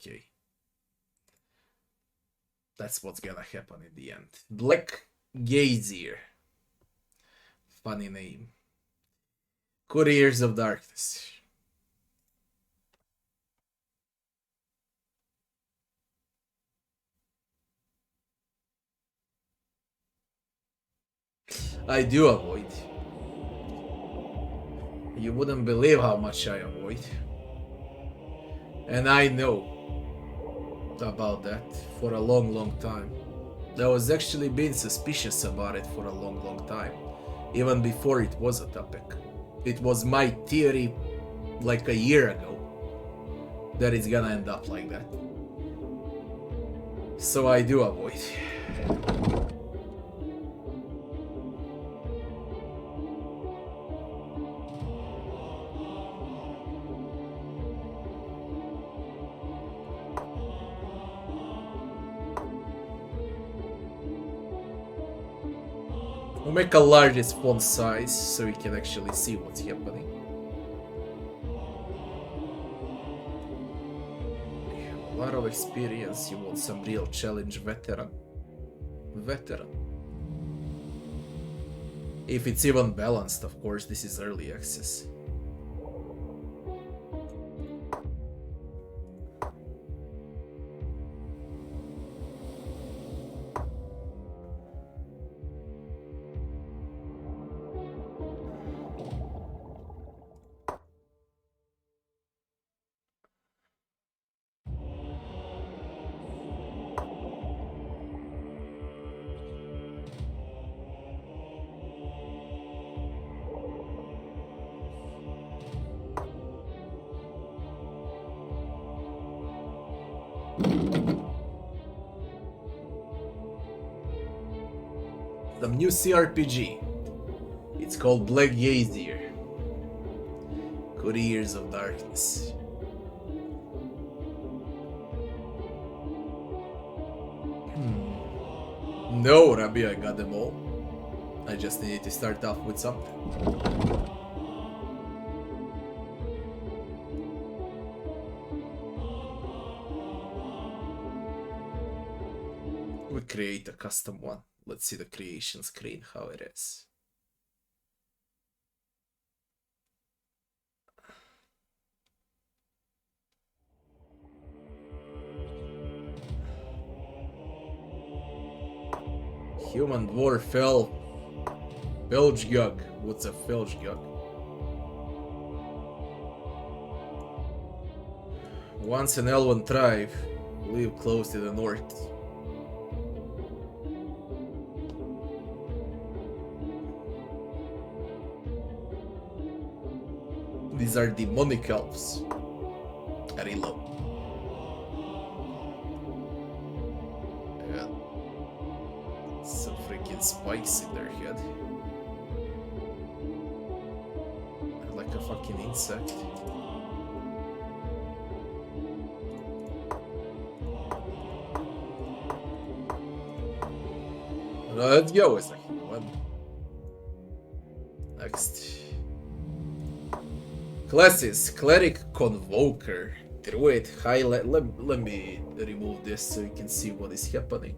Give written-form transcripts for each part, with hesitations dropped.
Okay. That's what's gonna happen in the end. Black Geyser. Funny name. Couriers of Darkness. I do avoid. You wouldn't believe how much I avoid. And I know about that for a long time. I was actually being suspicious about it for a long time. Even before it was a topic. It was my theory like a year ago that it's gonna end up like that. So I do avoid. We'll make a largest font size so we can actually see what's happening. A lot of experience, you want some real challenge, veteran. If it's even balanced, of course, this is early access. The new cRPG. It's called Black Geyser. Couriers of Darkness. No, Rabbi, I got them all. I just needed to start off with something. We create a custom one. Let's see the creation screen, how it is. Human dwarf Felgug. What's a Felgug? Once an elven tribe, live close to the north. These are demonic elves. Arilo. Yeah. Some freaking spikes in their head. Like a fucking insect. Let's go with a human. Next. Classes, Cleric, Convoker, Druid, Highlight. Let me remove this so you can see what is happening.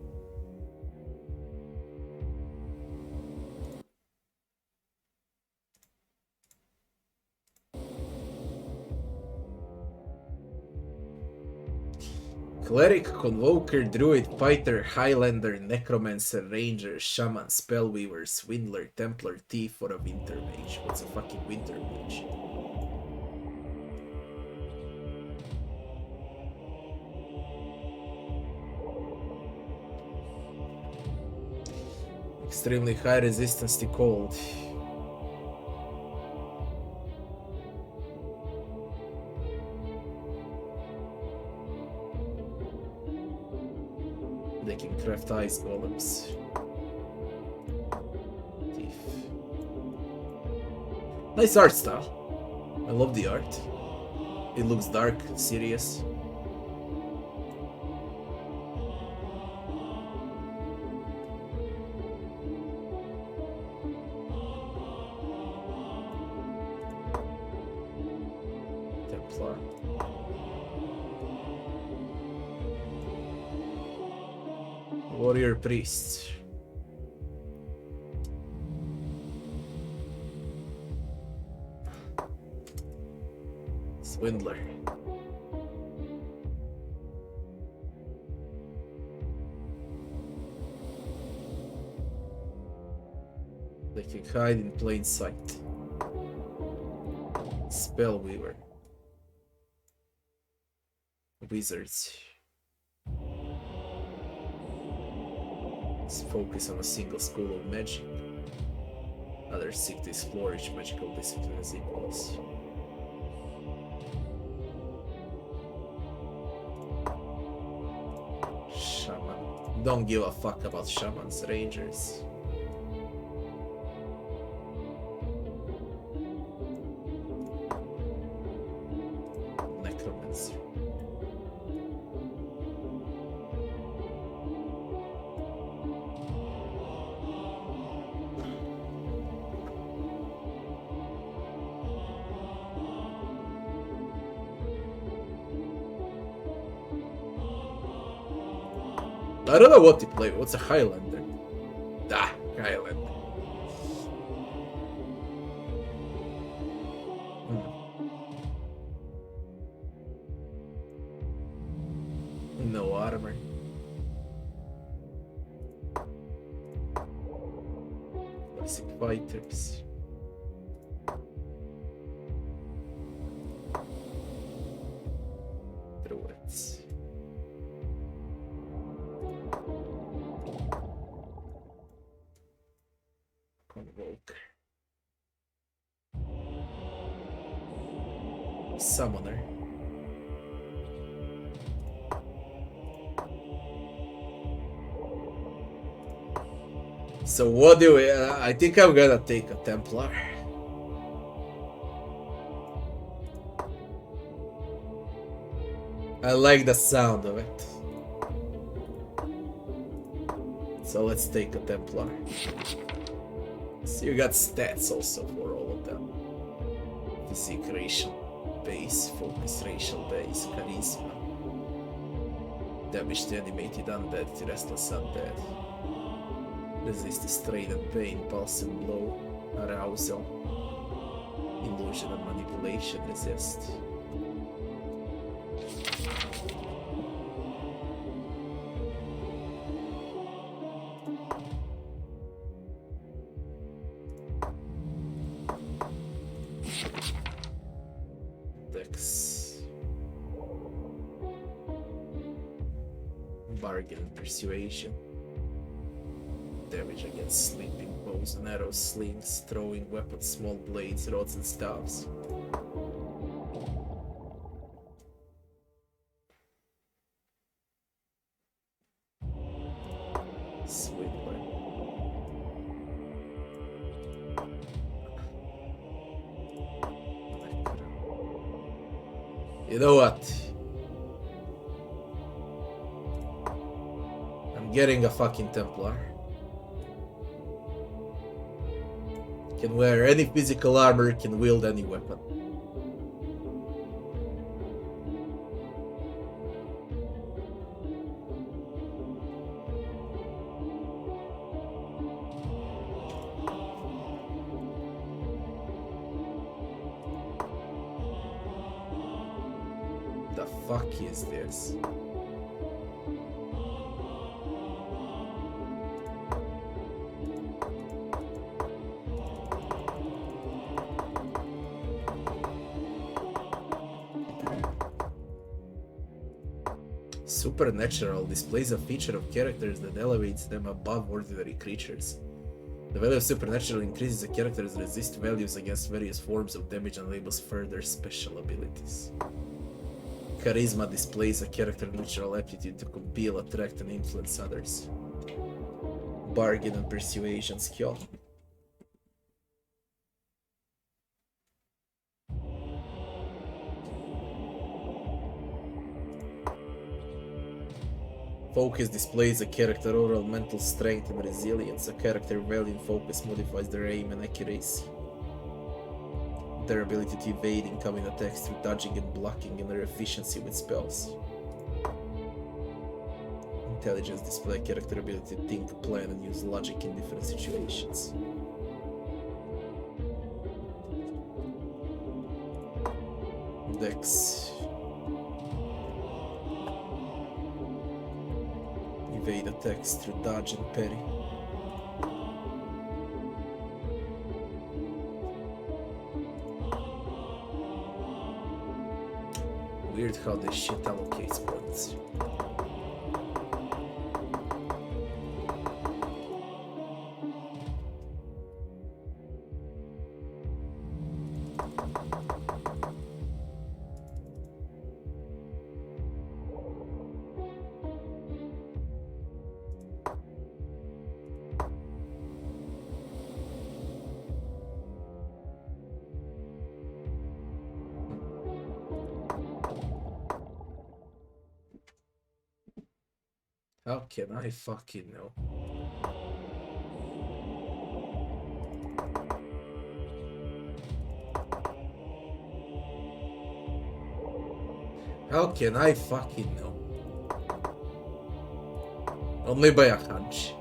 Cleric, Convoker, Druid, Fighter, Highlander, Necromancer, Ranger, Shaman, Spellweaver, Swindler, Templar, Thief, or a Winter Mage. What's a fucking Winter Mage? Extremely high resistance to cold. They can craft ice golems. Thief. Nice art style. I love the art. It looks dark, serious. Warrior priest. Swindler. They can hide in plain sight. Spellweaver. Wizards. Let's focus on a single school of magic. Others seek to explore each magical discipline as equals. Shaman. Don't give a fuck about shamans, rangers. Necromancer. I don't know what to play. What's a Highlander? Ah, Highlander. No armor. Classic fighters. Druids. Convoke. Summoner. So what do we... I think I'm gonna take a Templar. I like the sound of it. So let's take a Templar. So you got stats also for all of them. Physique, racial base, focus, racial base, charisma. Damage to animated undead, to restless undead. Resist strain and pain, pulse and blow, arousal, illusion and manipulation, resist. Dex. Bargain and persuasion. Damage against sleeping, bows and arrows, slings, throwing weapons, small blades, rods and staves. Swindler. You know what? I'm getting a fucking Templar. Can wear any physical armor, can wield any weapon. The fuck is this? Supernatural displays a feature of characters that elevates them above ordinary creatures. The value of supernatural increases a character's resist values against various forms of damage and enables further special abilities. Charisma displays a character's natural aptitude to compel, attract, and influence others. Bargain and persuasion skill. Focus displays a character overall mental strength and resilience. A character value in focus modifies their aim and accuracy. Their ability to evade incoming attacks through dodging and blocking, and their efficiency with spells. intelligence, display character ability, think, plan, and use logic in different situations. Dex. Evade attacks through dodge and parry. Weird how this shit allocates points. How can I fucking know? How can I fucking know? Only by a hunch.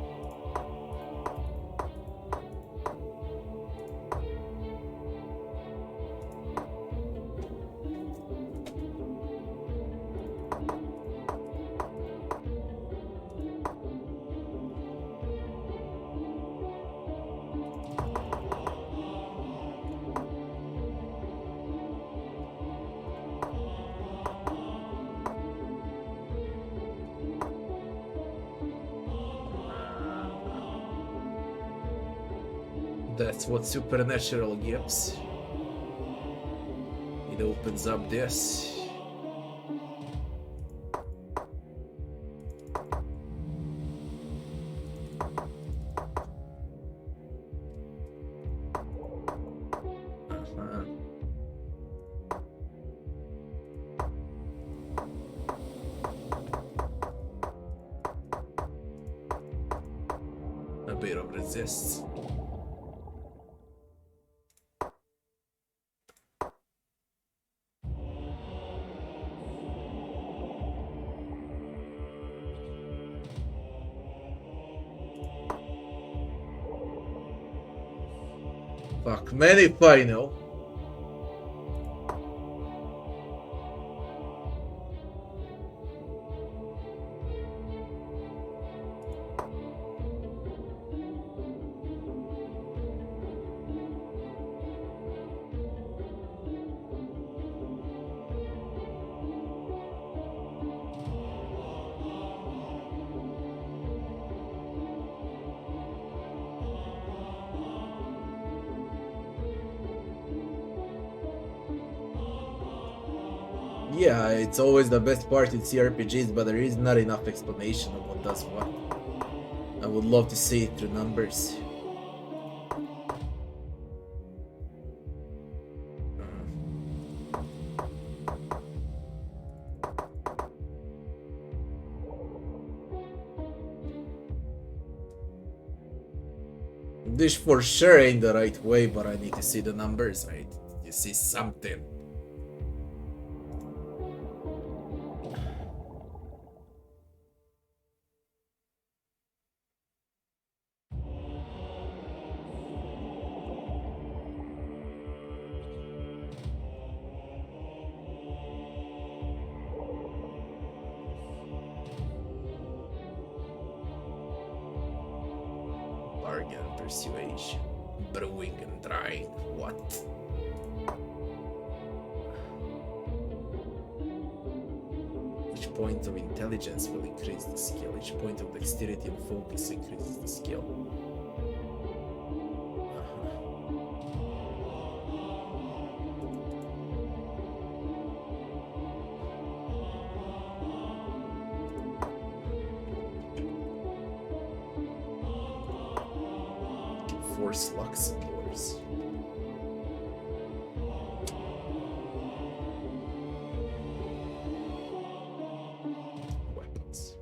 That's what supernatural gives. It opens up this. A bit of resist. Fuck, man, if I know. Yeah, it's always the best part in cRPGs, but there is not enough explanation of what does what. I would love to see it through numbers. This for sure ain't the right way, but I need to see the numbers, right? You see something. Bargain, persuasion, brewing and drying. What? Each point of intelligence will increase the skill. Each point of dexterity and focus increases the skill. Force locks and doors. Weapons.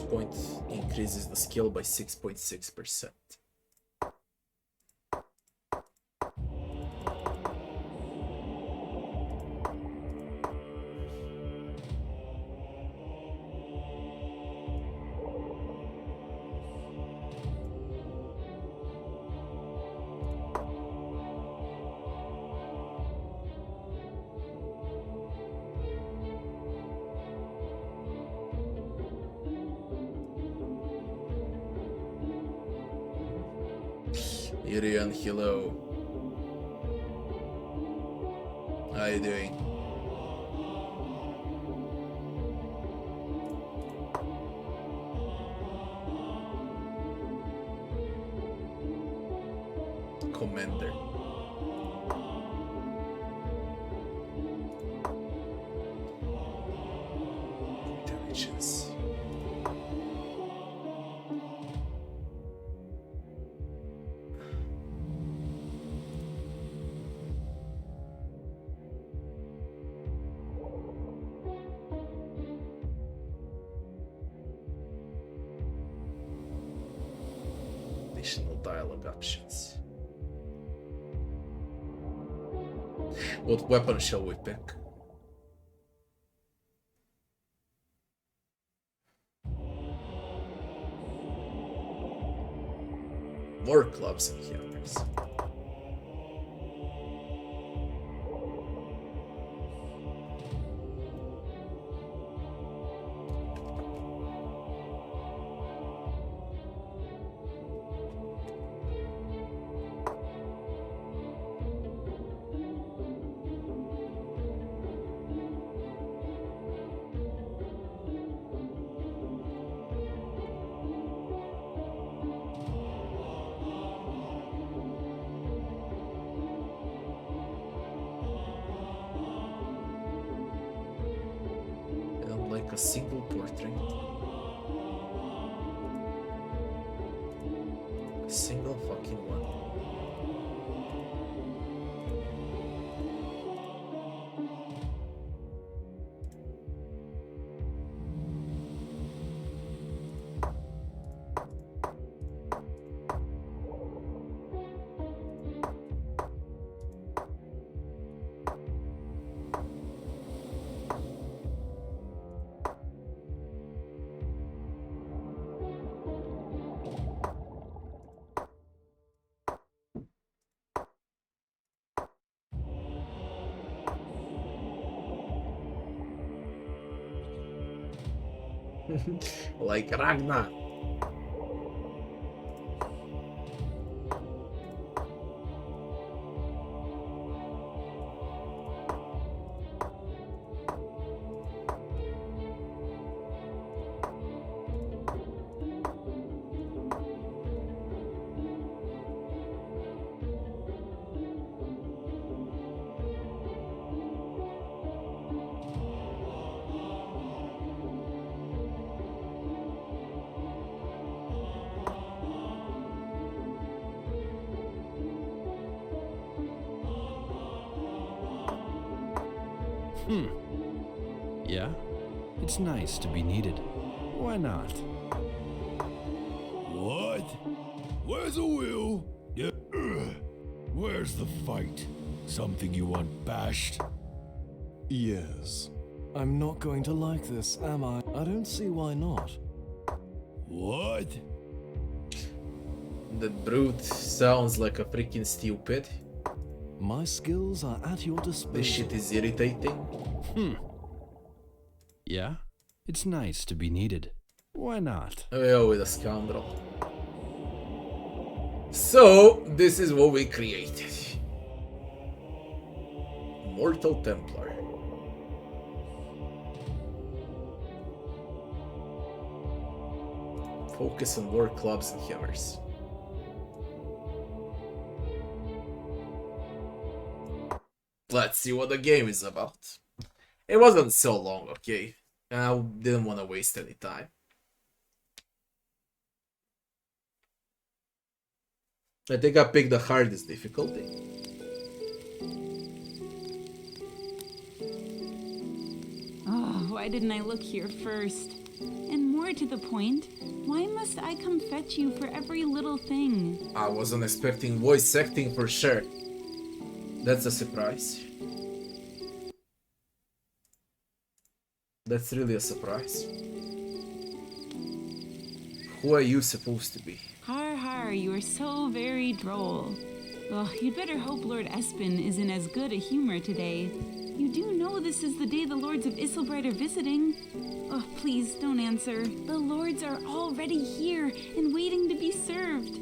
point increases the skill by 6.6%. Irian, hello. How are you doing? Commander. Intelligence. Additional dialogue options. What weapon shall we pick? More clubs and hammers. A single portrait. A single fucking one. Like Ragnar. Yeah? It's nice to be needed. Why not? What? Where's the will? Yeah. Where's the fight? Something you want bashed? Yes. I'm not going to like this, am I? I don't see why not. What? That brute sounds like a freaking stupid. My skills are at your disposal. This shit is irritating. Yeah? It's nice to be needed. Why not? Oh, with a scoundrel. So, this is what we created. Mortal Templar. Focus on war clubs and hammers. Let's see what the game is about. It wasn't so long, okay? I didn't want to waste any time. I think I picked the hardest difficulty. Oh, why didn't I look here first? And more to the point, why must I come fetch you for every little thing? I wasn't expecting voice acting for sure. That's a surprise. That's really a surprise. Who are you supposed to be? Har har, you are so very droll. Oh, you'd better hope Lord Espen is in as good a humor today. You do know this is the day the Lords of Isselbright are visiting. Oh, please don't answer. The Lords are already here and waiting to be served.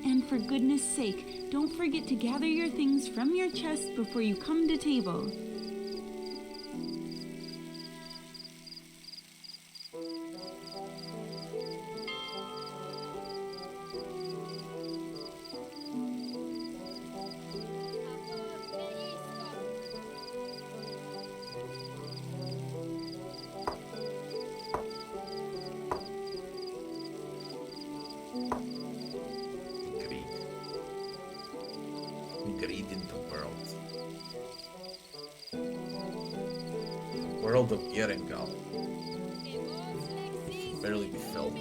And for goodness sake, don't forget to gather your things from your chest before you come to table. Greed in the world. World of Yerengal. Barely be felt.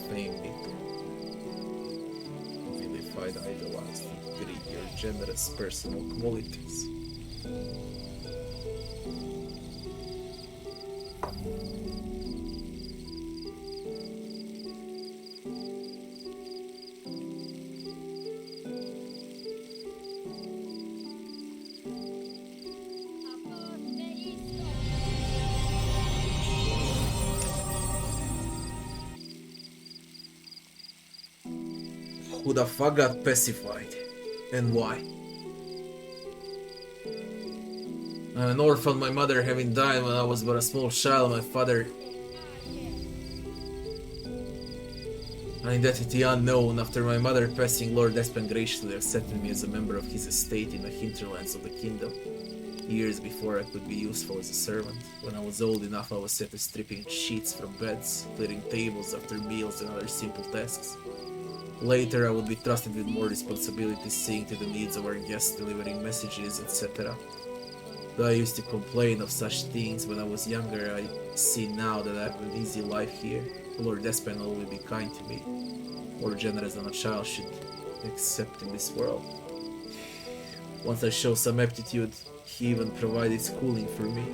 Fame, vilified, idolized, greedy or generous personal qualities. Who the fuck got pacified? And why? I'm an orphan, my mother having died when I was but a small child, my father... An identity unknown. After my mother passing, Lord Espen graciously accepted me as a member of his estate in the hinterlands of the kingdom. Years before I could be useful as a servant. When I was old enough, I was set to stripping sheets from beds, clearing tables after meals and other simple tasks. Later, I would be trusted with more responsibilities, seeing to the needs of our guests, delivering messages, etc. Though I used to complain of such things when I was younger, I see now that I have an easy life here. Lord Espen will always be kind to me, more generous than a child should accept in this world. Once I show some aptitude, he even provided schooling for me.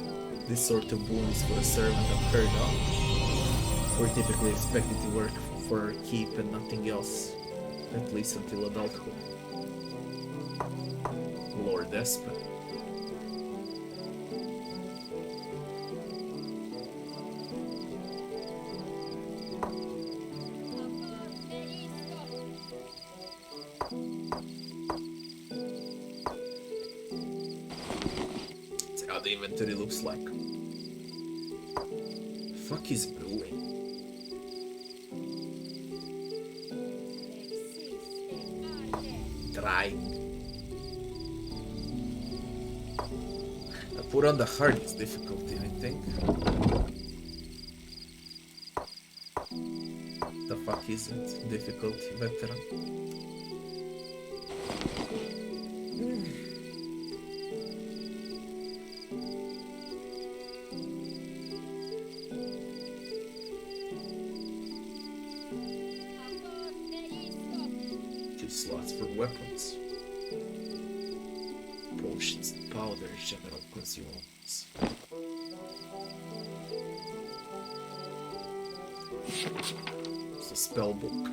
This sort of boon is for a servant unheard of. We're typically expected to work for our keep and nothing else, at least until adulthood. Lord Espen. That's how the inventory looks like. The fuck is brewing? Dry. I put on the hardest difficulty, I think. The fuck is it? Difficulty, veteran. Slots for weapons, potions and powders, general consumables. It's a spell book.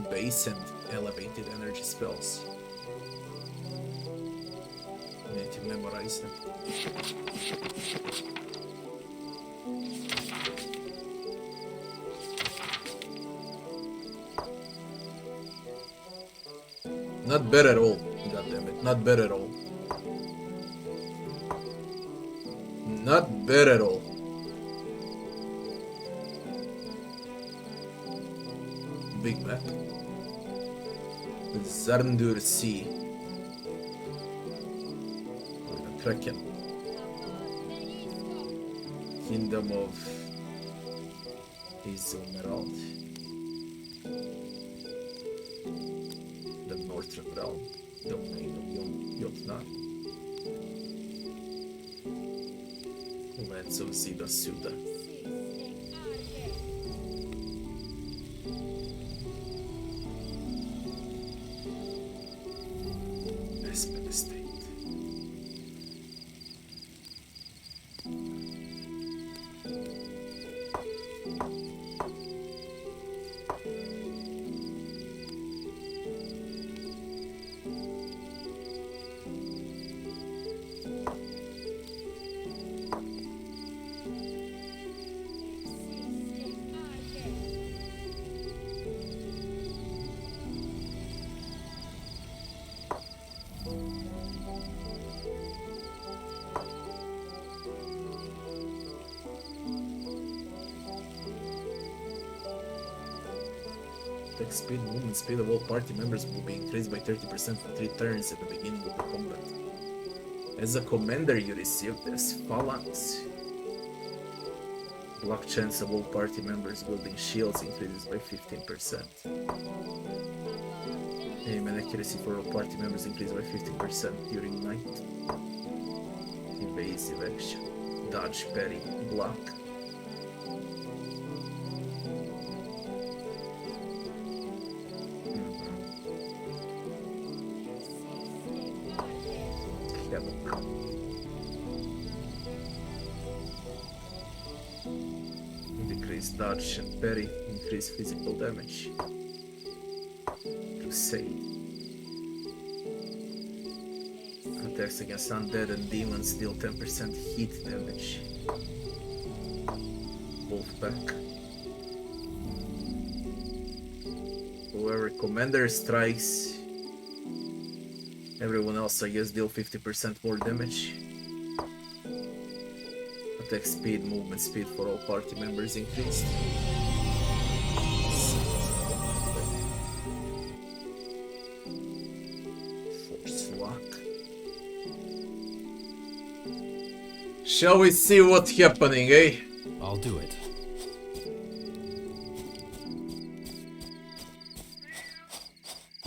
Base and elevated energy spells. I need to memorize them. Not bad at all, goddammit, not bad at all. Not bad at all. Big map. The Zarndur Sea. Or the Kraken. Kingdom of Please zoom around. The northern realm, domain of Jotnar. Lands of Zida Suda. Espen Estate. Attack speed, movement speed of all party members will be increased by 30% for 3 turns at the beginning of the combat. As a commander, you receive this phalanx. Block chance of all party members wielding shields increases by 15%. Aim and accuracy for all party members increases by 15% during night. Evasive action. Dodge, parry, block. Decrease dodge and parry, increase physical damage. Crusade. Attacks against undead and demons deal 10% heat damage. Wolfpack. Whoever commander strikes, everyone else, I guess, deal 50% more damage. Attack speed, movement speed for all party members increased. Force lock. Shall we see what's happening, eh? I'll do it.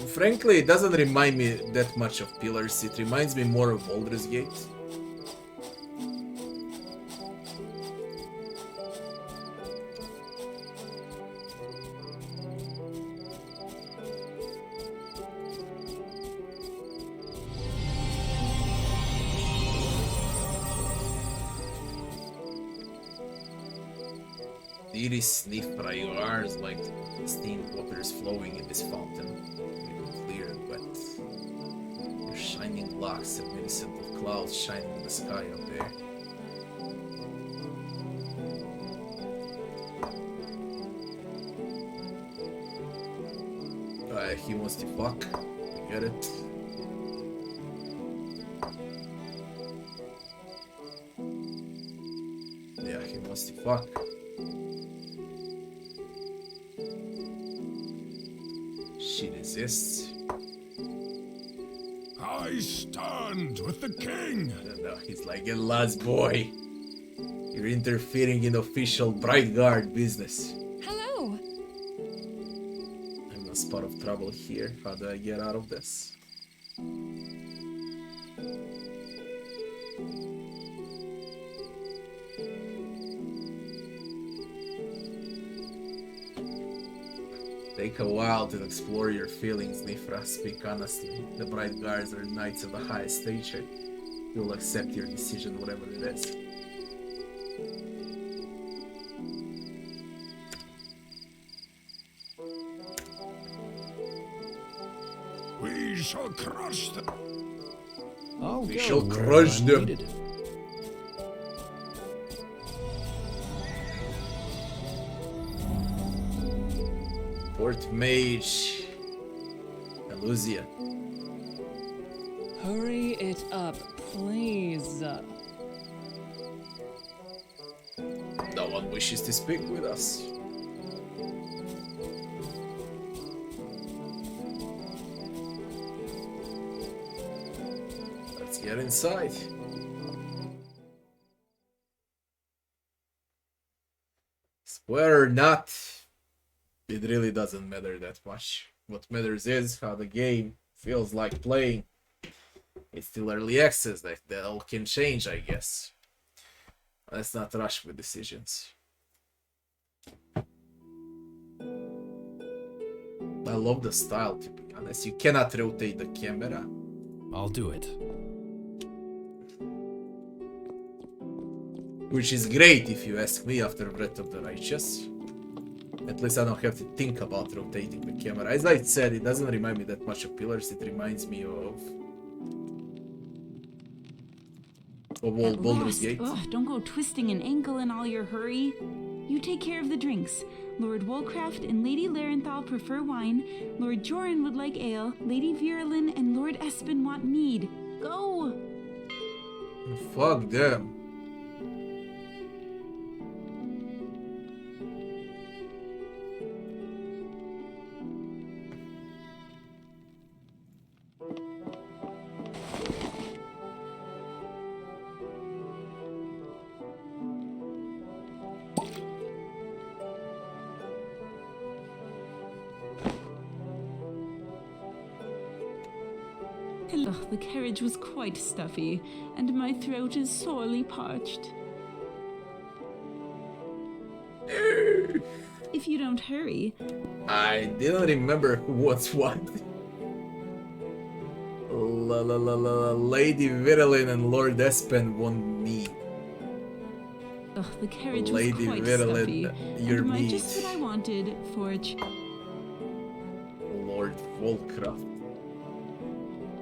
Frankly, it doesn't remind me that much of Pillars. It reminds me more of Baldur's Gate. Iris Nifra, your eyes like steam waters flowing in this fountain. Clear and wet. Your shining locks reminiscent of clouds shining in the sky up there. He wants to fuck. You get it? Yeah, he wants to fuck. She resists. I stand with the king. No, he's like a last boy. You're interfering in official Bright Guard business. Hello. I'm in a spot of trouble here. How do I get out of this? Take a while to explore your feelings, Nifra. Speak honestly. The Bright Guards are knights of the highest stature. You'll accept your decision, whatever it is. We shall crush them. We shall crush them. Port Mage. Eluzia. Hurry it up, please. No one wishes to speak with us. Let's get inside. Whether or not, it really doesn't matter that much. What matters is how the game feels like playing. It's still early access, that all can change, I guess. Let's not rush with decisions. I love the style, to be honest. You cannot rotate the camera. I'll do it. Which is great if you ask me after Breath of the Righteous. At least I don't have to think about rotating the camera. As I said, it doesn't remind me that much of Pillars. It reminds me of At Baldur's last. Gate. Ugh, don't go twisting an ankle in all your hurry. You take care of the drinks. Lord Woolcraft and Lady Larenthal prefer wine. Lord Joran would like ale. Lady Virulin and Lord Espen want mead. Go! Fuck them. Ugh, the carriage was quite stuffy, and my throat is sorely parched. If you don't hurry. I didn't remember who was what. Lady Virulin and Lord Espen want me. Ugh, the carriage Lady was quite Virulin, stuffy, your and my meat. just what I wanted for a Lord Volcraft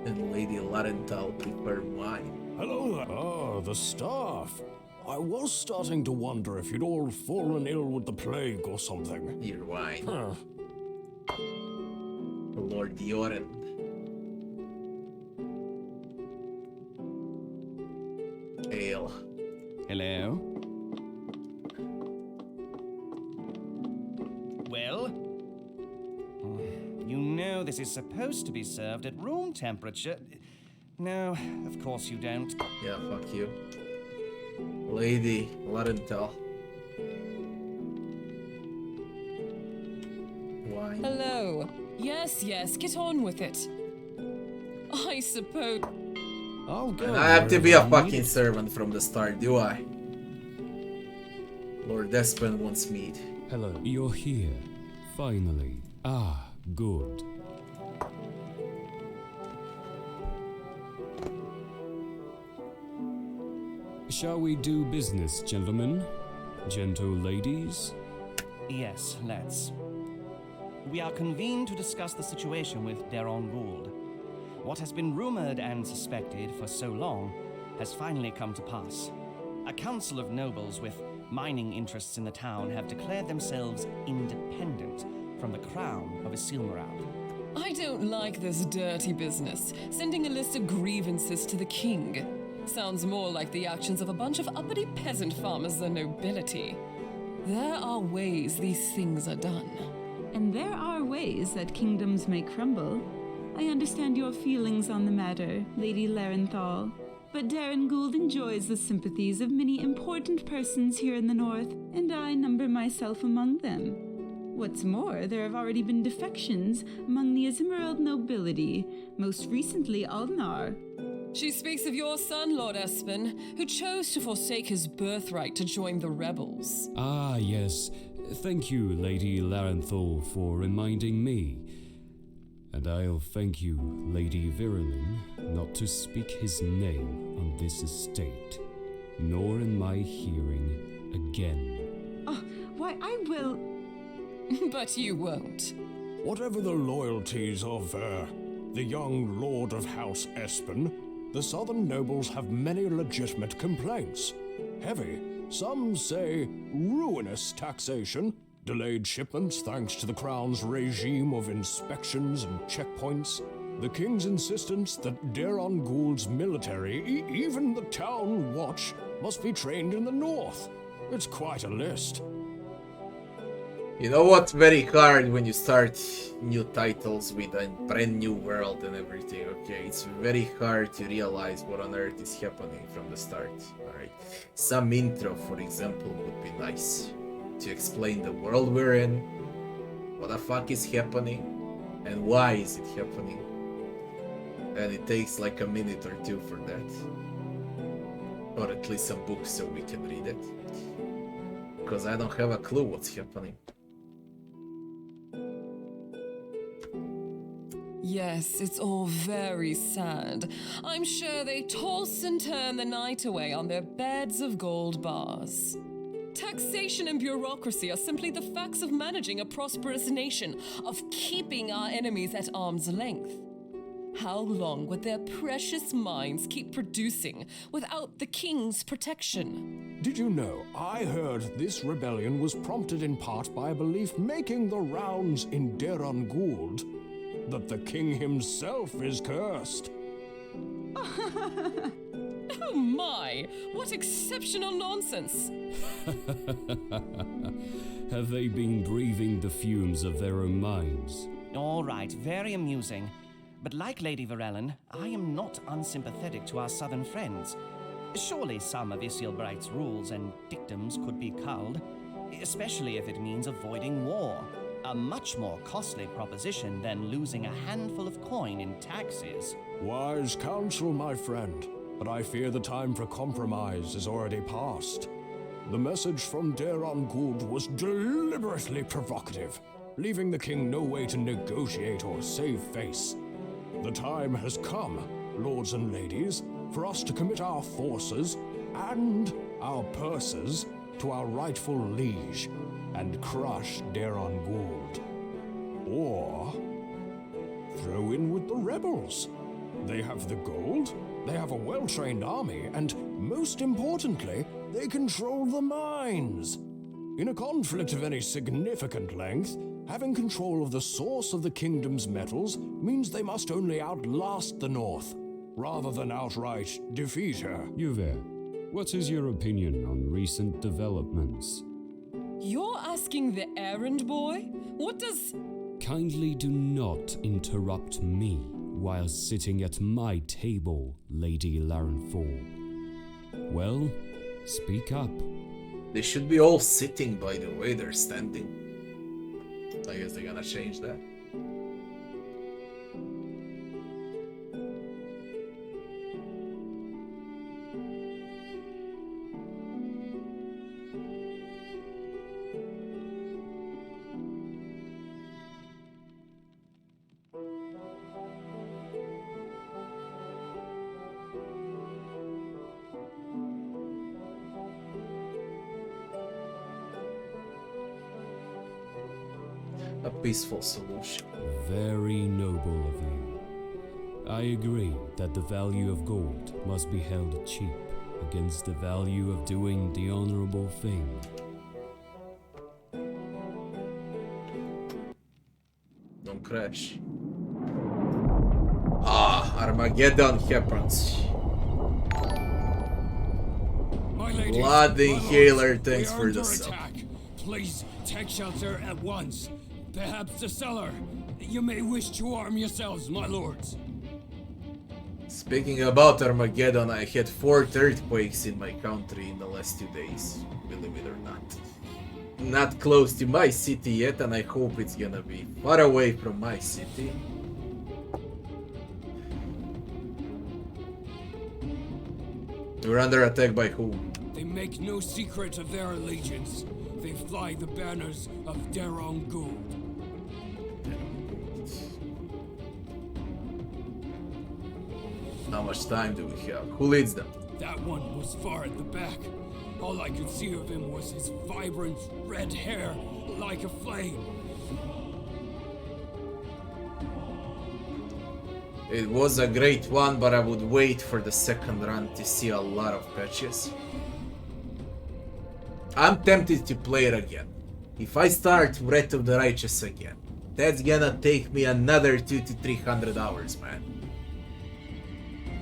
and Lady Larenthal prefer wine. Hello there. Ah, the staff. I was starting to wonder if you'd all fallen ill with the plague or something. Your wine. Huh. Lord Joran. Ale. Hello? Well? You know this is supposed to be served at room temperature. No, of course you don't. Yeah, fuck you. Lady Larenthal. Wine. Hello. Yes, yes, get on with it. I suppose. I'll go. And I have to be a wherever you fucking need. servant from the start, do I? Lord Espen wants mead. Hello. You're here. Finally. Ah, good. Shall we do business, gentlemen? Gentle ladies? Yes, let's. We are convened to discuss the situation with Deron Gould. What has been rumored and suspected for so long has finally come to pass. A council of nobles with mining interests in the town have declared themselves independent from the crown of Isilmaril. I don't like this dirty business, sending a list of grievances to the king. Sounds more like the actions of a bunch of uppity peasant farmers than nobility. There are ways these things are done. And there are ways that kingdoms may crumble. I understand your feelings on the matter, Lady Larenthal. But Darren Gould enjoys the sympathies of many important persons here in the north, and I number myself among them. What's more, there have already been defections among the Isilmaril nobility, most recently Aldnar. She speaks of your son, Lord Espen, who chose to forsake his birthright to join the rebels. Ah, yes. Thank you, Lady Larenthal, for reminding me. And I'll thank you, Lady Virulin, not to speak his name on this estate, nor in my hearing again. Oh, why, I will... But you won't. Whatever the loyalties of, the young Lord of House Espen, the southern nobles have many legitimate complaints. Heavy, some say ruinous taxation, delayed shipments thanks to the Crown's regime of inspections and checkpoints, the King's insistence that Deron Gould's military, even the town watch, must be trained in the north. It's quite a list. You know what's very hard when you start new titles with a brand new world and everything, okay? It's very hard to realize what on earth is happening from the start, alright? Some intro, for example, would be nice. to explain the world we're in, what the fuck is happening, and why is it happening. And it takes like a minute or two for that. Or at least some books so we can read it. Because I don't have a clue what's happening. Yes, it's all very sad. I'm sure they toss and turn the night away on their beds of gold bars. Taxation and bureaucracy are simply the facts of managing a prosperous nation, of keeping our enemies at arm's length. How long would their precious mines keep producing without the king's protection? Did you know, I heard this rebellion was prompted in part by a belief making the rounds in Deron Gould that the king himself is cursed. Oh my! What exceptional nonsense! Have they been breathing the fumes of their own minds? All right, very amusing. But like Lady Varellen, I am not unsympathetic to our southern friends. Surely some of Isilbright's rules and dictums could be culled, especially if it means avoiding war. A much more costly proposition than losing a handful of coin in taxes. Wise counsel, my friend, but I fear the time for compromise is already past. The message from Deron Gould was deliberately provocative, leaving the king no way to negotiate or save face. The time has come, lords and ladies, for us to commit our forces and our purses to our rightful liege and crush Deron Gould. Or throw in with the rebels. They have the gold, they have a well-trained army, and most importantly, they control the mines. In a conflict of any significant length, having control of the source of the kingdom's metals means they must only outlast the North, rather than outright defeat her. Yuver, what is your opinion on recent developments? You're asking the errand boy? What does... Kindly do not interrupt me while sitting at my table, Lady Larenthal. Well, speak up. They should be all sitting by the way they're standing. I guess they're gonna change that. A peaceful solution. Very noble of you. I agree that the value of gold must be held cheap against the value of doing the honorable thing. Don't crash. Ah, Armageddon happens. My lady, Blood my inhaler, lords, thanks we are for the under sub. attack. Please take shelter at once. Perhaps the cellar. You may wish to arm yourselves, my lords. Speaking about Armageddon, I had 4 earthquakes in my country in the last 2 days, believe it or not. Not close to my city yet, and I hope it's gonna be far away from my city. We're under attack by whom? They make no secret of their allegiance. They fly the banners of Deron Gould. How much time do we have? Who leads them? That one was far at the back. All I could see of him was his vibrant red hair like a flame. It was a great one, but I would wait for the second run to see a lot of patches. I'm tempted to play it again. If I start Wrath of the Righteous again, that's gonna take me another 200 to 300 hours, man.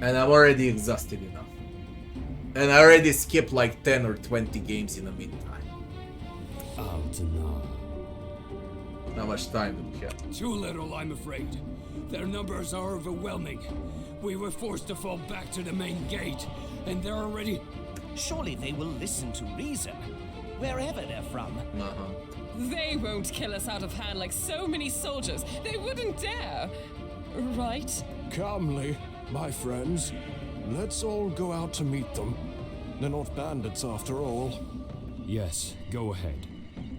And I'm already exhausted enough. And I already skipped like 10 or 20 games in the meantime. Altanar. How much time do we have? Too little, I'm afraid. Their numbers are overwhelming. We were forced to fall back to the main gate, and they're already... Surely they will listen to reason, wherever they're from. They won't kill us out of hand like so many soldiers. They wouldn't dare. Right? Calmly, my friends. Let's all go out to meet them. They're not bandits after all. Yes, go ahead.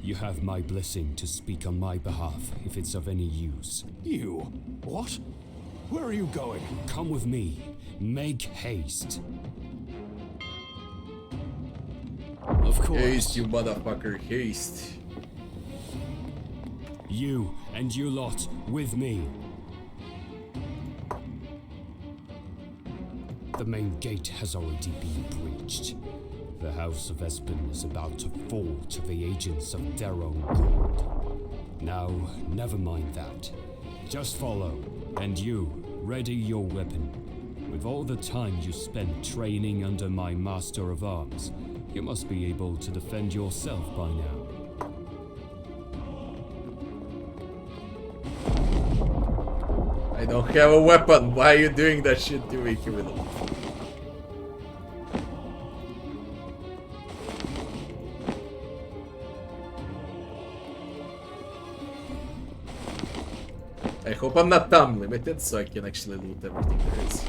You have my blessing to speak on my behalf if it's of any use. You? What? Where are you going? Come with me. Make haste. Of course. Haste, you motherfucker, haste. You and you lot with me. The main gate has already been breached. The House of Espen is about to fall to the agents of Daron Gold. Now, never mind that. Just follow, and you, ready your weapon. With all the time you spent training under my Master of Arms, you must be able to defend yourself by now. I don't have a weapon. Why are you doing that shit to me, criminal? I hope I'm not time limited, so I can actually loot everything there is.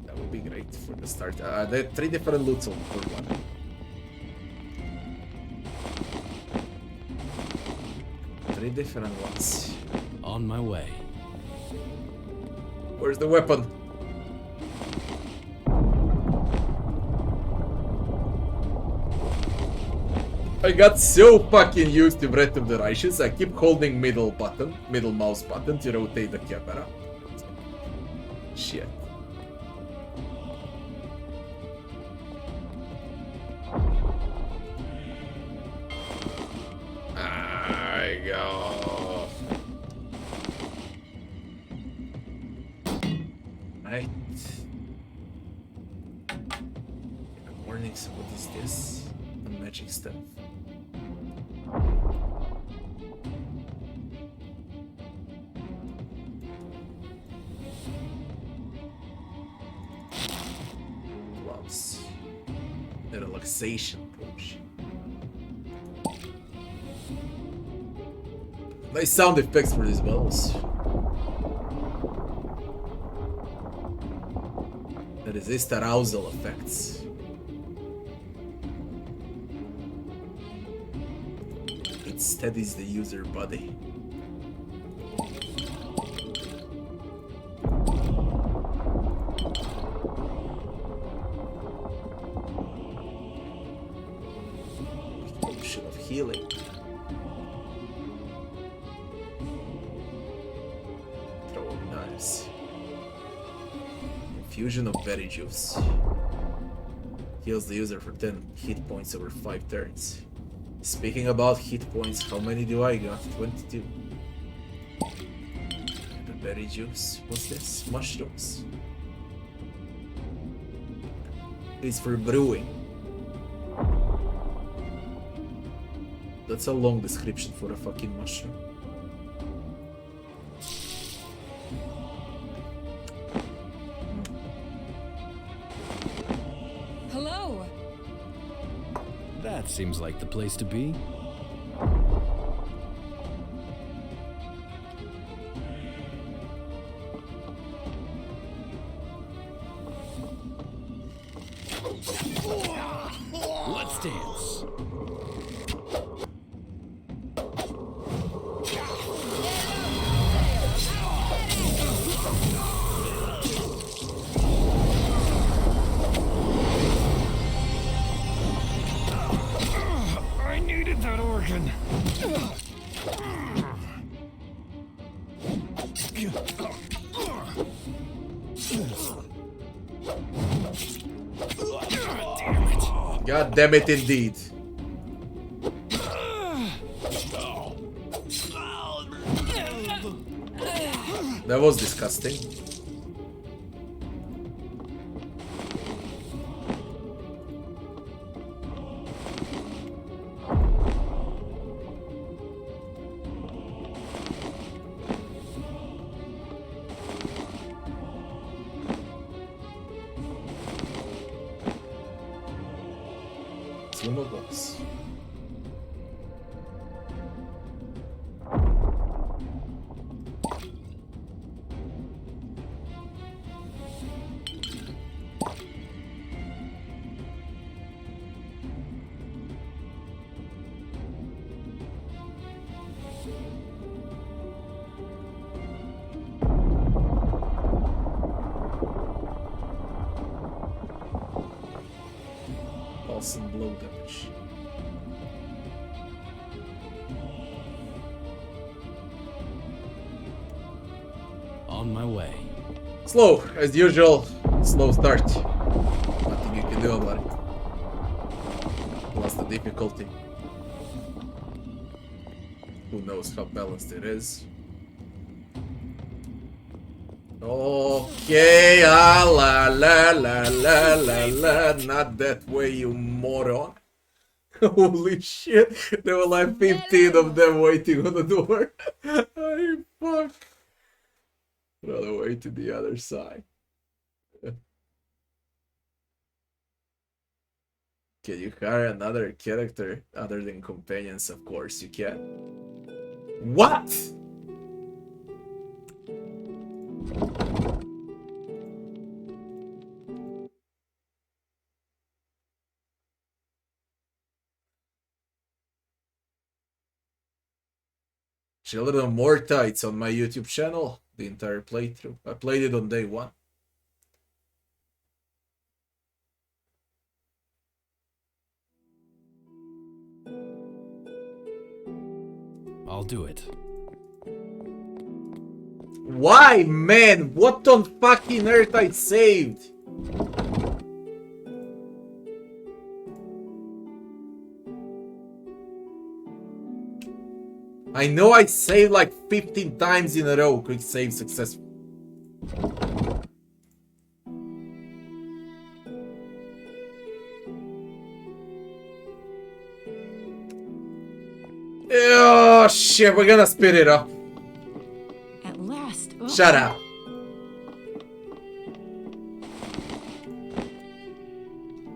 That would be great for the start. There are 3 different loots for one. Three different ones. On my way. Where's the weapon? I got so fucking used to Breath of the Righteous, I keep holding middle mouse button to rotate the camera. Shit. I go. Right. Warnings, what is this? The magic stuff. Gloves. The relaxation potion. Nice sound effects for these bells. The resist arousal effects. It steadies the user body. Potion of healing. Throwing knives. Infusion of berry juice. Heals the user for 10 hit points over 5 turns. Speaking about hit points, how many do I got? 22. The berry juice. What's this? Mushrooms. It's for brewing. That's a long description for a fucking mushroom. Hello. That seems like the place to be. Let's dance. I needed that organ. God damn it, indeed. That was disgusting. Two nobles. Awesome blow damage. On my way. Slow, as usual. Slow start. Nothing you can do about it. Plus the difficulty. Who knows how balanced it is. Okay, la la la la la, not that way, you moron. Holy shit, there were like 15 of them waiting on the door. Ay, fuck. Run away to the other side. Can you hire another character other than companions? Of course you can. What? Children of Morta, it's on my YouTube channel, the entire playthrough. I played it on day one. I'll do it. Why, man? What on fucking earth I saved? I know I saved like 15 times in a row. Quick save successful. Oh shit, we're gonna speed it up. At last. Oh. Shut up.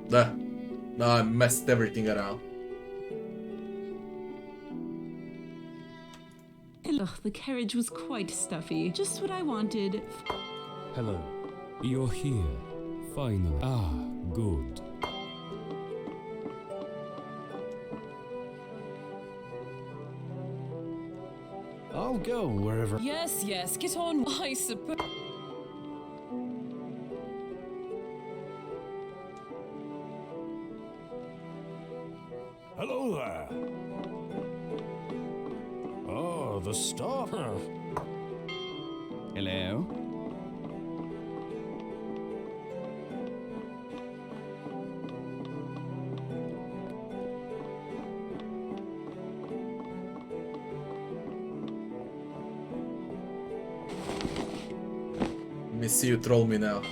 No, I messed everything around. Ugh, the carriage was quite stuffy. Just what I wanted. Hello. You're here. Finally. Ah, good. I'll go wherever. Yes, yes, get on, I suppose. Hello there. Oh, the star. Hello? Let me see you troll me now.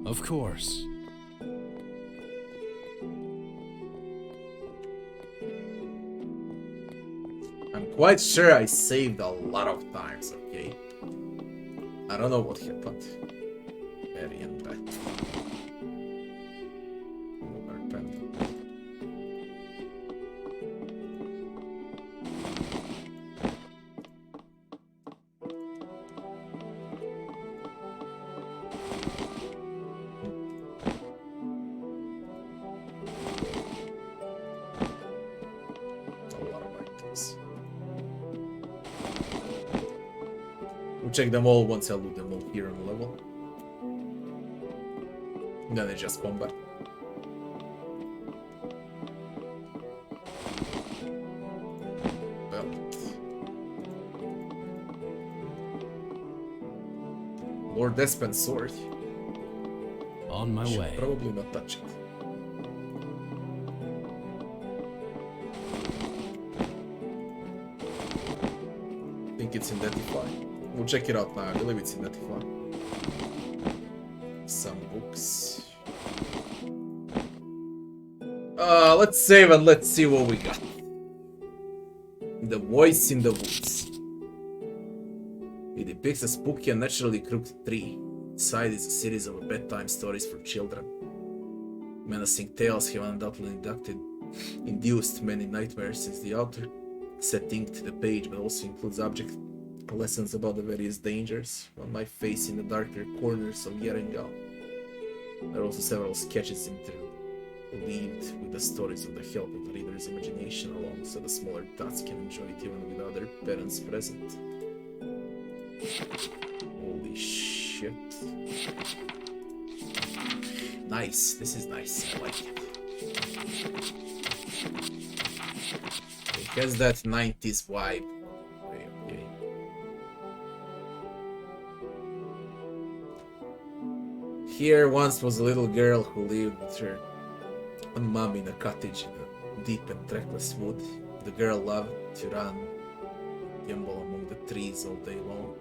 Of course. I'm quite sure I saved a lot of times, okay? I don't know what happened. Very bad. We'll check them all once I loot them all here on the level. And then it's just combat. Well. Lord Espen's sword. On my way. Probably not touch it. think it's identified. We'll check it out now. I believe it's identified. Some books. Let's save and let's see what we got. The Voice in the Woods. It depicts a spooky and naturally crooked tree. Inside is a series of bedtime stories for children. Menacing tales have undoubtedly induced many nightmares since the author set ink to the page, but also includes object lessons about the various dangers one might face in the darker corners of Yarengal. There are also several sketches interleaved with the stories with the help of the reader's imagination along, so the smaller tots can enjoy it even with other parents present. Holy shit. Nice, this is nice, I like it. It has that 90s vibe. Okay. Here once was a little girl who lived with her mom in a cottage in a deep and trackless wood. The girl loved to run, gamble among the trees all day long.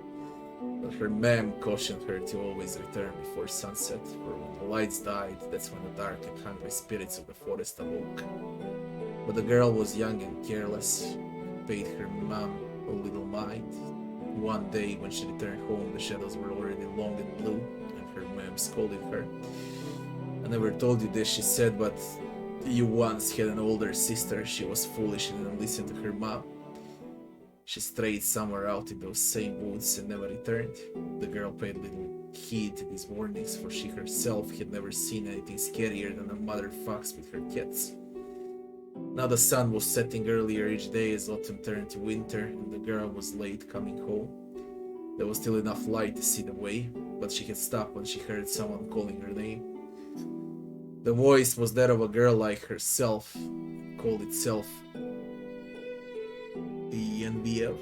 But her mom cautioned her to always return before sunset, for when the lights died, that's when the dark and hungry spirits of the forest awoke. But the girl was young and careless, paid her mom a little mind. One day, when she returned home, the shadows were already long and blue, and her mom scolded her. "I never told you this," she said, "but you once had an older sister. She was foolish and didn't listen to her mom. She strayed somewhere out in those same woods and never returned." The girl paid little heed to these warnings, for she herself had never seen anything scarier than a mother fox with her kids. Now the sun was setting earlier each day as autumn turned to winter, and the girl was late coming home. There was still enough light to see the way, but she had stopped when she heard someone calling her name. The voice was that of a girl like herself, called itself the NBF,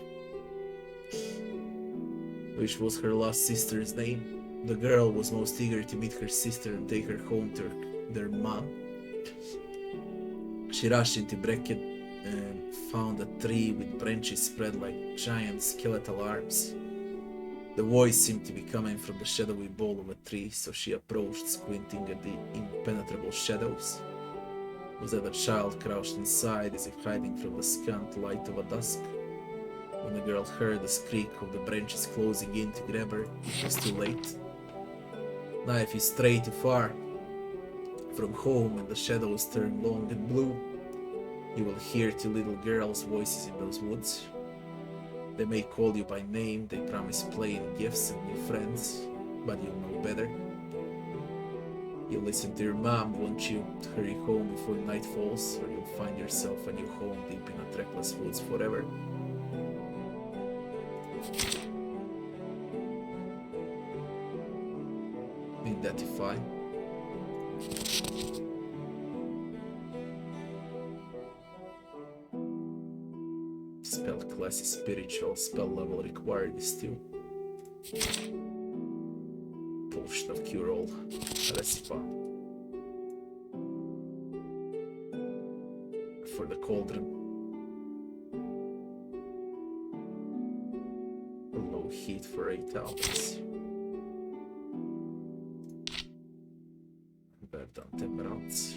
which was her lost sister's name. The girl was most eager to meet her sister and take her home to their mom. She rushed into Bracken and found a tree with branches spread like giant skeletal arms. The voice seemed to be coming from the shadowy bole of a tree, so she approached, squinting at the impenetrable shadows. Was that a child crouched inside, as if hiding from the scant light of a dusk? When the girl heard the squeak of the branches closing in to grab her, it was too late. Now if you stray too far from home and the shadows turn long and blue, you will hear two little girls' voices in those woods. They may call you by name, they promise play and gifts and new friends, but you'll know better. You'll listen to your mom, won't you? Hurry home before night falls, or you'll find yourself a new home deep in the trackless woods forever. Identify. Spell class is spiritual, spell level required is 2. Potion of cure all. Recipe. For the cauldron. Low heat for 8 hours. Verdant emeralds.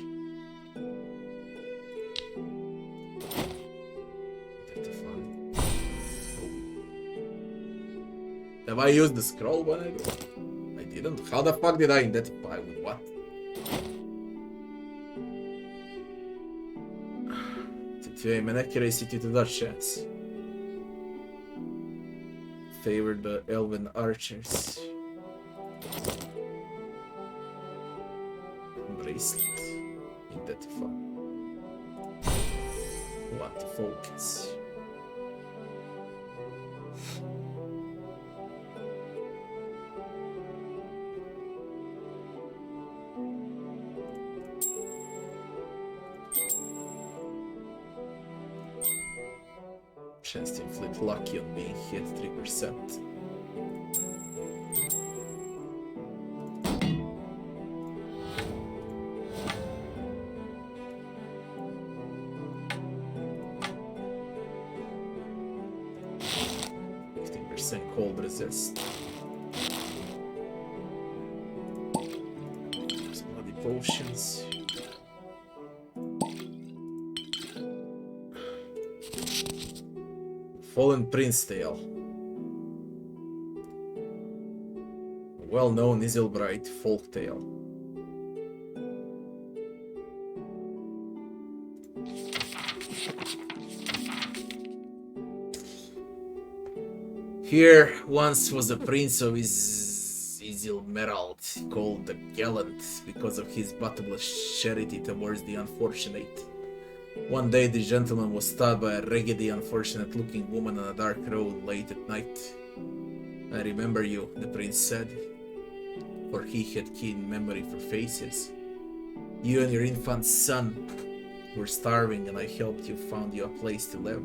Have I used the scroll when I do? I didn't. How the fuck did I identify with what? Titwiejmy accuracy to the chance. Favored the elven archers. Bracelet. Identify. What to focus. Chance to inflict lucky on being hit 3%. 50% cold resist. Some bloody potions. Fallen Prince Tale. Well-known Isilbrite folk tale. Here once was a prince of Isilmerald called the Gallant because of his bottomless charity towards the unfortunate. One day the gentleman was stabbed by a raggedy, unfortunate-looking woman on a dark road late at night. I remember you, the prince said, for he had keen memory for faces. You and your infant son were starving and I helped you found you a place to live.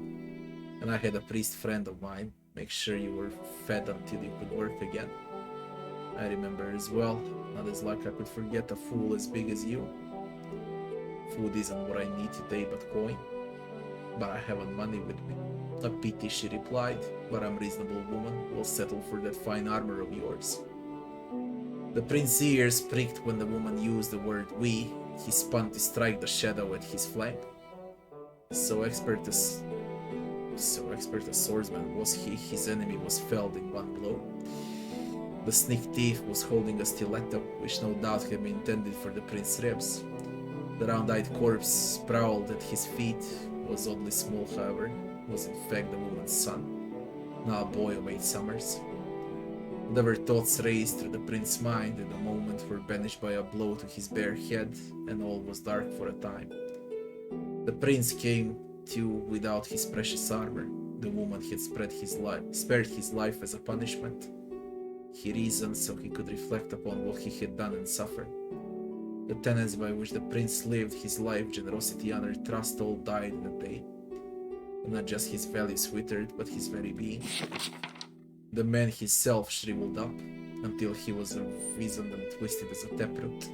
And I had a priest friend of mine make sure you were fed until you could work again. I remember as well, not as like I could forget a fool as big as you. Food isn't what I need today but coin. But I haven't money with me. A pity, she replied, but I'm a reasonable woman, will settle for that fine armor of yours. The prince's ears pricked when the woman used the word we. He spun to strike the shadow at his flank. So expert a swordsman was he, his enemy was felled in one blow. The sneak thief was holding a stiletto, which no doubt had been intended for the prince's ribs. The round-eyed corpse sprawled at his feet, was oddly small however, was in fact the woman's son, now a boy of 8 summers. Whatever thoughts raced through the prince's mind at the moment were banished by a blow to his bare head, and all was dark for a time. The prince came to without his precious armor. The woman had spared his life as a punishment. He reasoned so he could reflect upon what he had done and suffered. The tenets by which the prince lived his life, generosity, honor, trust, all died in a day. And not just his values withered, but his very being. The man himself shriveled up, until he was wizened and twisted as a taproot.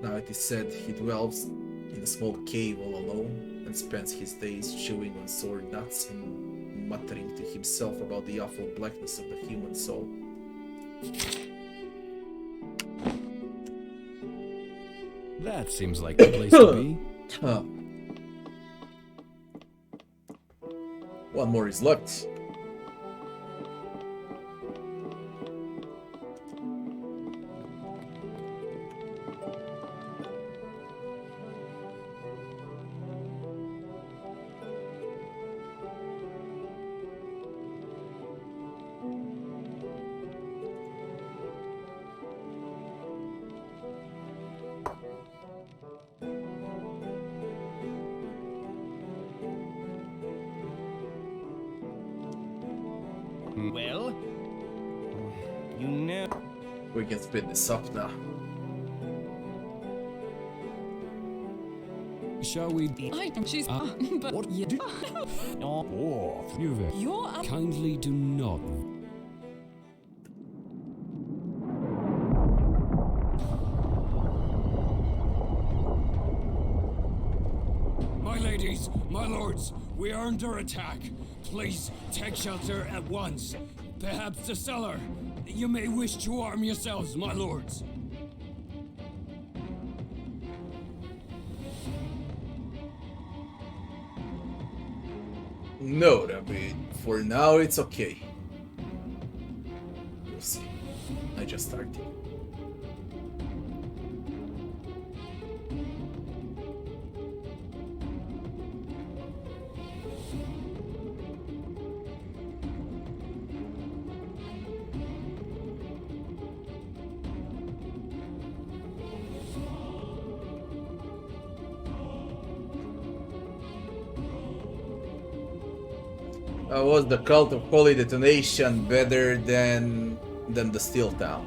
Now it is said he dwells in a small cave all alone, and spends his days chewing on sour nuts and muttering to himself about the awful blackness of the human soul. That seems like the place to be. One more is left. Well, you know. We can speed this up now. Shall we? She's. But What? yeah. Oh, You're up. Kindly do not. My ladies, my lords, we are under attack. Please take shelter at once. Perhaps the cellar. You may wish to arm yourselves, my lords. No, Rabbi. For now, it's okay. We'll see. I just started. Was the Cult of Holy Detonation better than the Steel Town?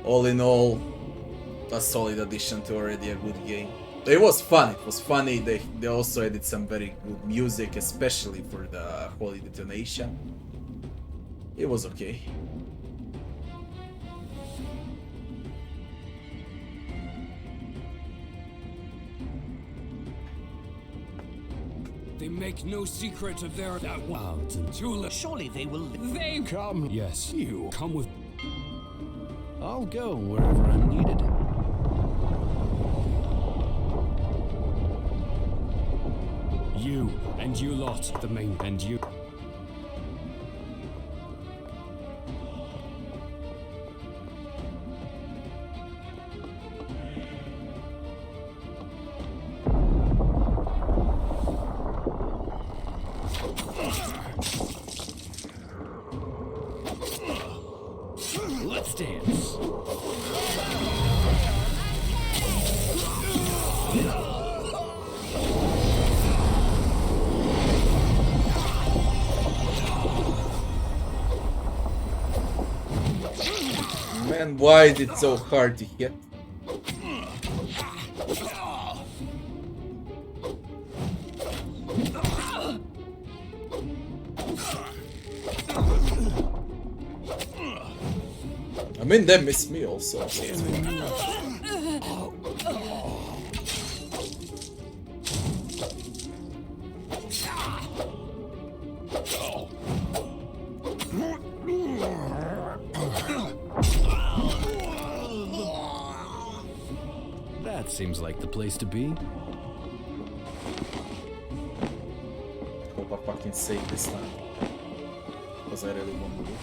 All in all, a solid addition to already a good game. It was fun. It was funny. They also added some very good music, especially for the Holy Detonation. It was okay. They make no secret of their that one. Out and Surely they will. They. Come, yes, you. come with. I'll go wherever I'm needed. You and you lot, the main and you. Let's dance. Man, why is it so hard to hit? I mean, they miss me also. That seems like the place to be. Hope I fucking save this time. Because I really want to do it.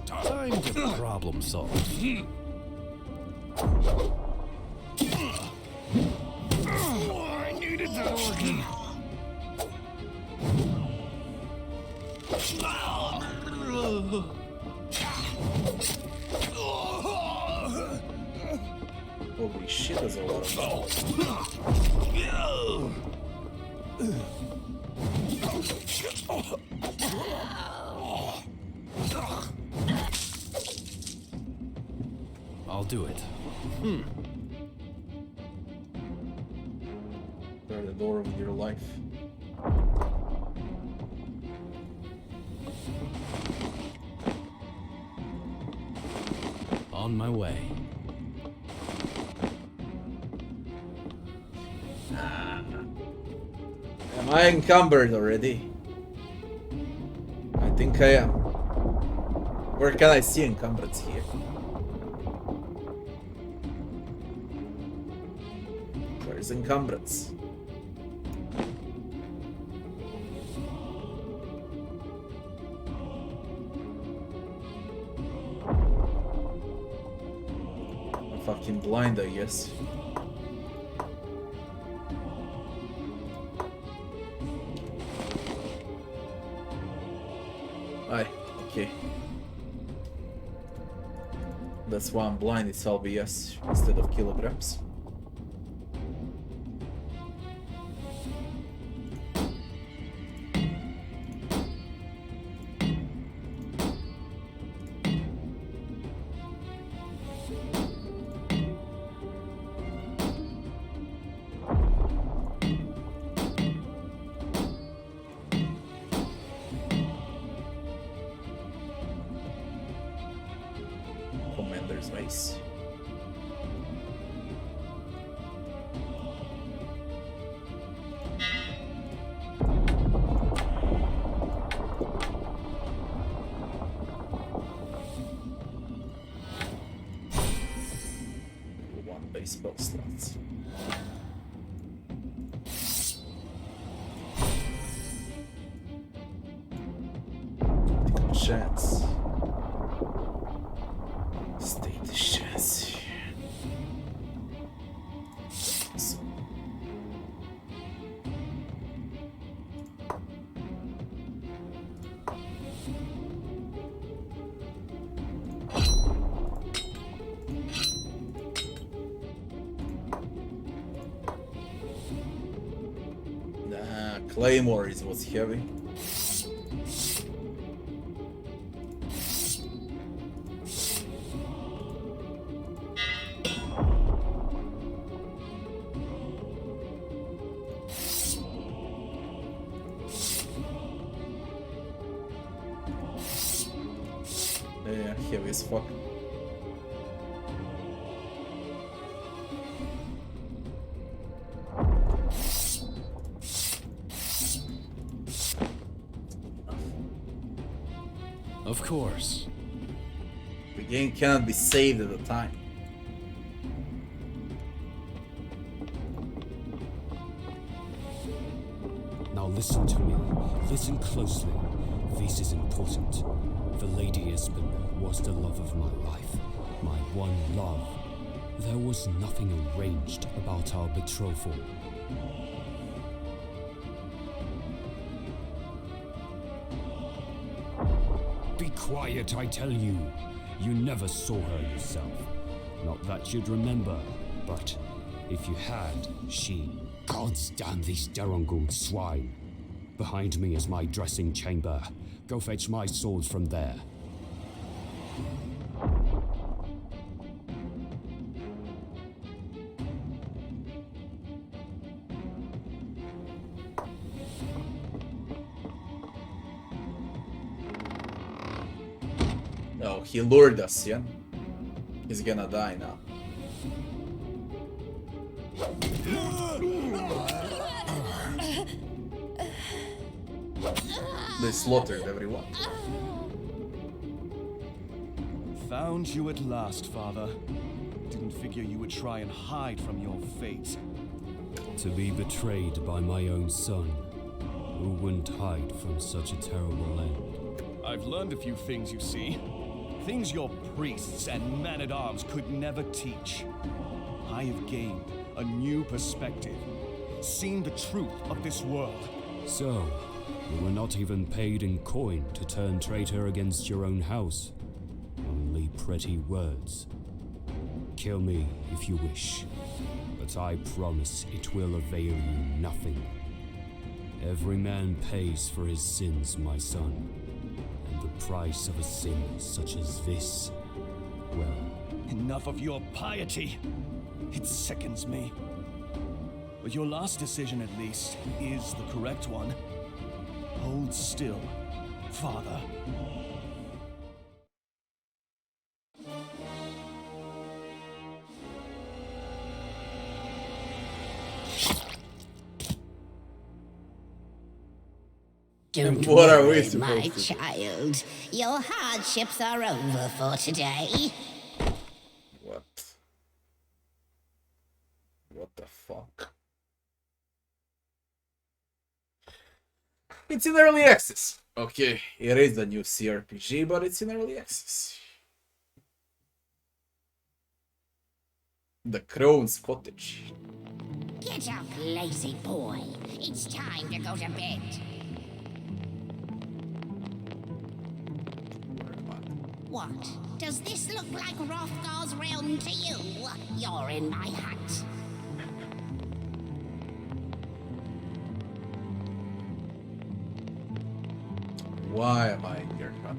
Time to problem solve. I needed that organ. Holy shit, there's a lot of balls. I'll do it. They're the door of your life. On my way. Am I encumbered already? I think I am. Where can I see encumbrance here? Where's encumbrance? I'm fucking blind, I guess. Aye, okay. That's why I'm blind, it's LBS instead of kilograms. Commander's base. One base spell slots. Critical chance. State the chance. Nah, Claymore is what's heavy. heavy as fuck. Of course. The game cannot be saved at a time. Now listen to me. Listen closely. This is important. The Lady Espen was the love of my life. My one love. There was nothing arranged about our betrothal. Be quiet, I tell you. You never saw her yourself. Not that you'd remember, but if you had, she... Gods damn these Derongul swine. Behind me is my dressing chamber. Go fetch my sword from there. Oh, he lured us, yeah? He's gonna die now. They slaughtered everyone. Found you at last, Father. Didn't figure you would try and hide from your fate. To be betrayed by my own son. Who wouldn't hide from such a terrible end? I've learned a few things, you see. Things your priests and men-at-arms could never teach. I have gained a new perspective. Seen the truth of this world. So, you were not even paid in coin to turn traitor against your own house. Only pretty words. Kill me if you wish, but I promise it will avail you nothing. Every man pays for his sins, my son. And the price of a sin such as this, well... Enough of your piety! It sickens me. But your last decision, at least, is the correct one. Hold still, Father. Don't What are we worry, supposed my to do? child. Your hardships are over for today. What? What the fuck? It's in early access. Okay, it is a new cRPG, but it's in early access. The Crone's Cottage. Get up, lazy boy. It's time to go to bed. What? Does this look like Hrothgar's realm to you? You're in my hut. Why am I in your hut?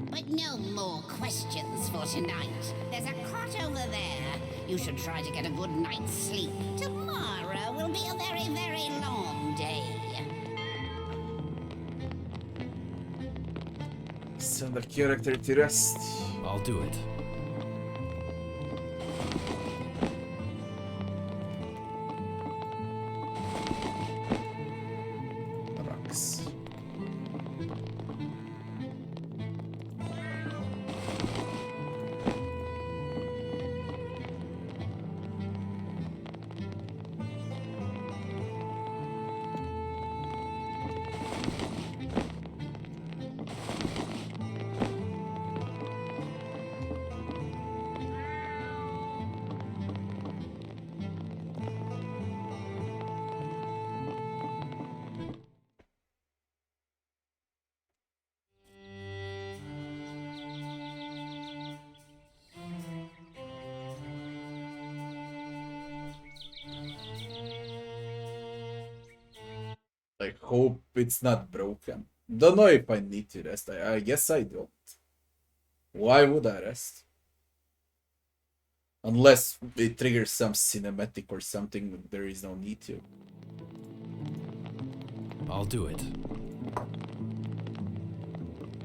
But no more questions for tonight. There's a cot over there. You should try to get a good night's sleep. Tomorrow will be a very, very long day. Send the character to rest. I'll do it. Rocks. I hope it's not broken. Don't know if I need to rest. I guess I don't. Why would I rest? Unless it triggers some cinematic or something, there is no need to. I'll do it.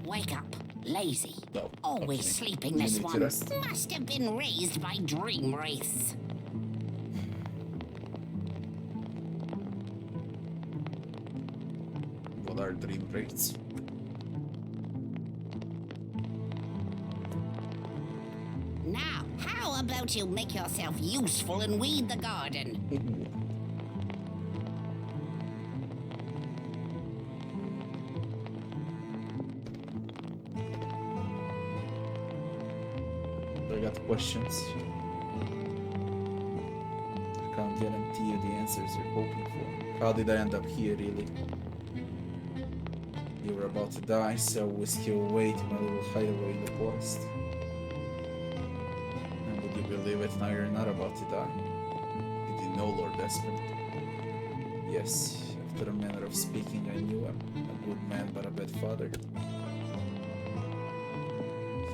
Wake up. Lazy. No. Always Okay. sleeping, You this need to one. rest. Must have been raised by dream wraiths. What are dream wraiths? Now, how about you make yourself useful and weed the garden? I got questions. I can't guarantee you the answers you're hoping for. How did I end up here, really? You were about to die, so we still wait in a little hideaway in the forest. And would you believe it, now you're not about to die? Did you know Lord Espen? Yes, after a manner of speaking, I knew him. A good man, but a bad father.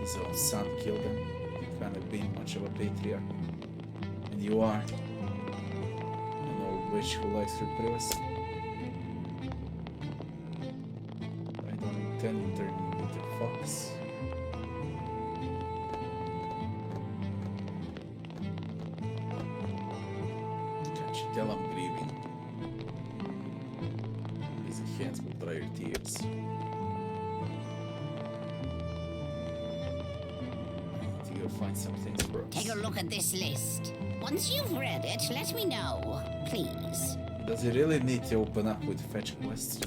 His own son killed him. Kind of being much of a patriarch. And you are an old witch who likes her privacy. I don't intend turning you into a fox. Can't you tell I'm grieving? His hands will dry your tears. You'll find some things for us. Take a look at this list. Once you've read it, let me know, please. Does he really need to open up with fetch quests?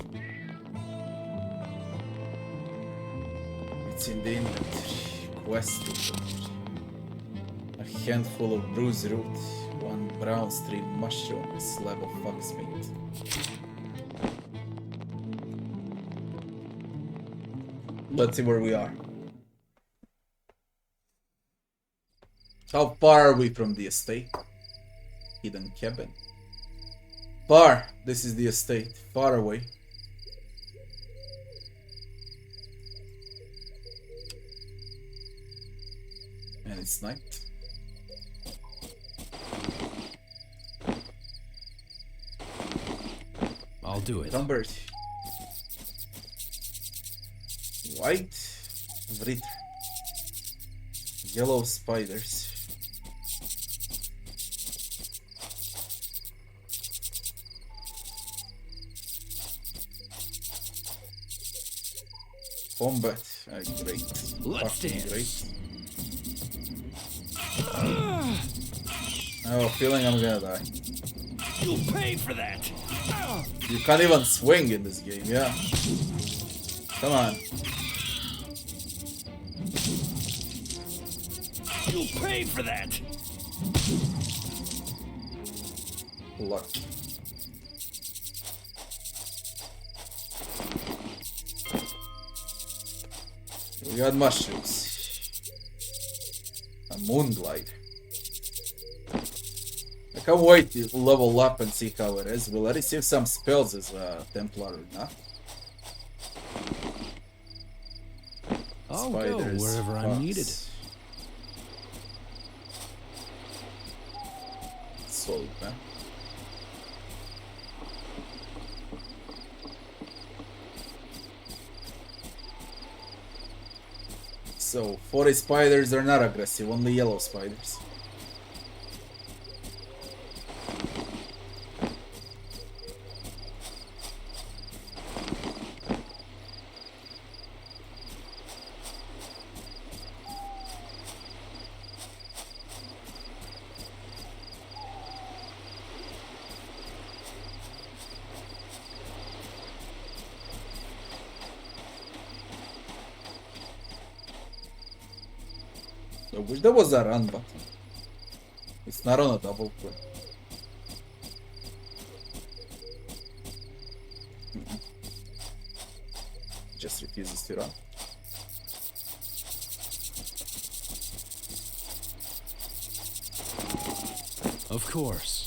It's in the inventory. Quest inventory. A handful of bruise root, one brown stream mushroom, a slab of fox meat. Let's see where we are. How far are we from the estate? Hidden cabin. Far. This is the estate. Far away. And it's night. I'll do it. Numbered. White Vritter. Yellow spiders. Combat. Great. Let's Fucking dance. great. I have a feeling I'm gonna die. You'll pay for that. You can't even swing in this game, yeah. Come on. You'll pay for that. Luck. We got mushrooms. A moon glide. I can't wait to level up and see how it is. Will I receive some spells as a Templar or not? I'll go wherever I'm needed. Solid, man. So, 40 spiders are not aggressive, only yellow spiders. I wish there was a run button. It's not on a double click. Just refuses to run. Of course.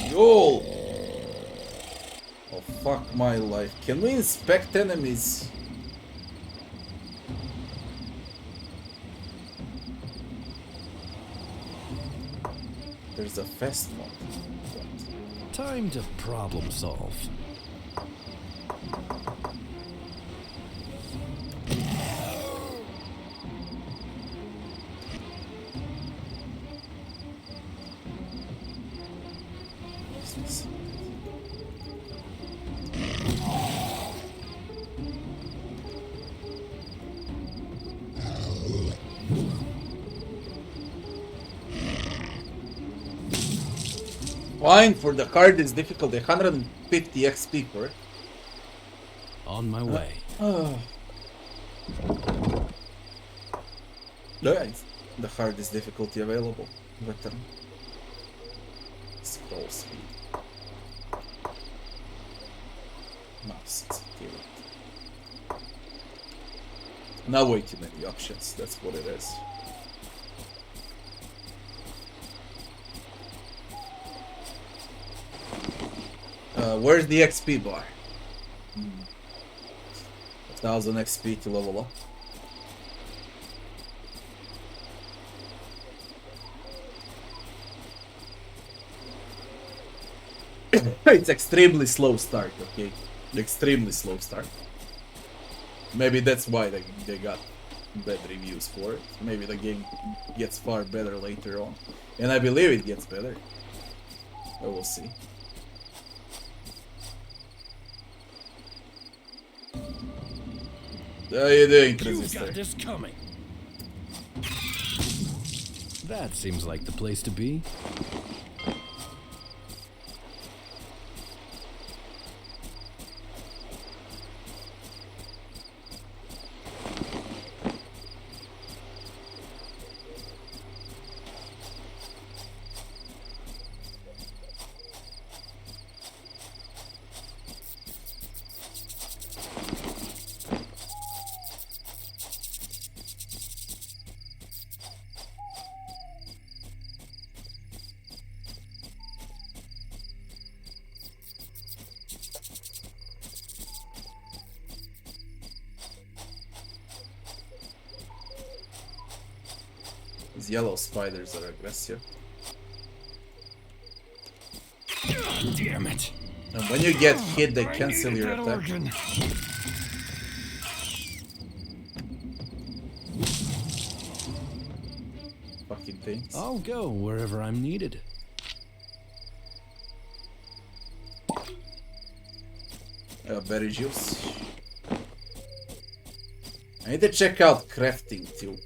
Yo! Oh fuck my life. Can we inspect enemies? There's a fest mod. Time to problem solve. Fine, for the card is difficult. 150 XP for it. On my way. Nice. The hardest difficulty available. Veteran. Scroll speed. Must kill it. Now way too many options. That's what it is. Where's the XP bar? 1000 XP to level up. It's extremely slow start, okay? Extremely slow start. Maybe that's why they got bad reviews for it. Maybe the game gets far better later on. And I believe it gets better. But we'll see. How you doing, Transistor? You got this coming. That seems like the place to be. These yellow spiders are aggressive. Damn it. And when you get hit, they cancel your attack. Fucking things. I'll go wherever I'm needed. Berry juice. I need to check out crafting too.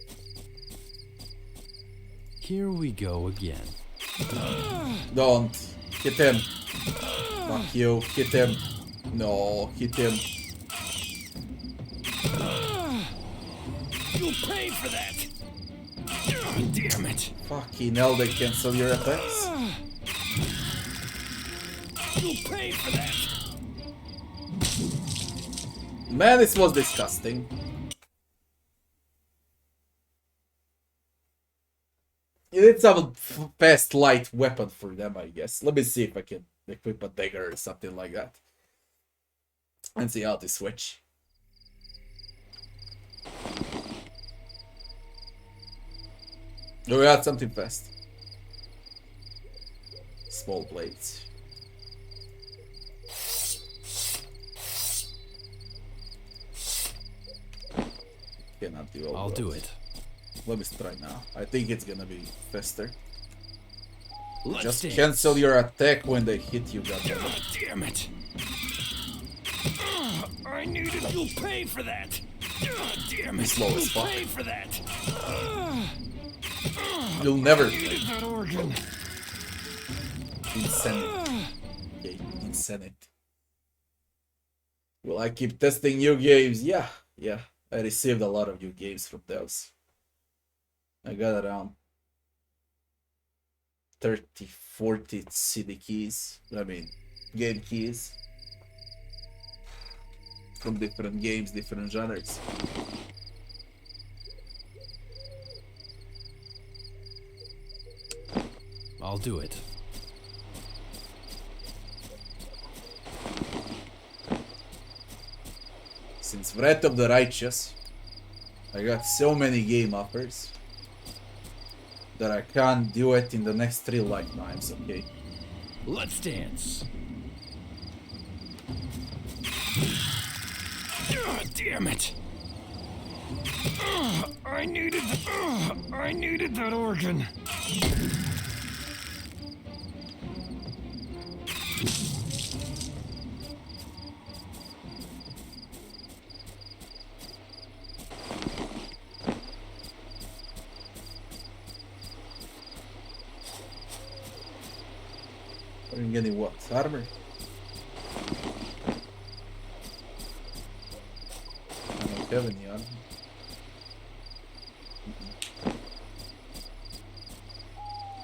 Here we go again. Don't. Hit him. Fuck you. Hit him. No, hit him. You'll pay for that! Damn it! Fucking hell, they cancel your attacks. You'll pay for that! Man, this was disgusting. It's a fast light weapon for them, I guess. Let me see if I can equip a dagger or something like that. And see how to switch. Oh, we got something fast. Small blades. Cannot do all I'll those. do it. Let me try now. I think it's gonna be faster. Let's Just dance. cancel your attack when they hit you, goddammit. Damn it! I needed. You'll pay for that. Damn it! Slow as fuck. You'll pay for that. You'll never Needed that organ. Insanity. Okay, insanity. Will I keep testing new games? Yeah. I received a lot of new games from those. I got around 30, 40 CD keys. I mean, game keys. From different games, different genres. I'll do it. Since Wrath of the Righteous, I got so many game offers. that I can't do it in the next 3 lifetimes, okay? Let's dance. Damn it! I needed that organ. Bring any what? Armor? I don't have any armor.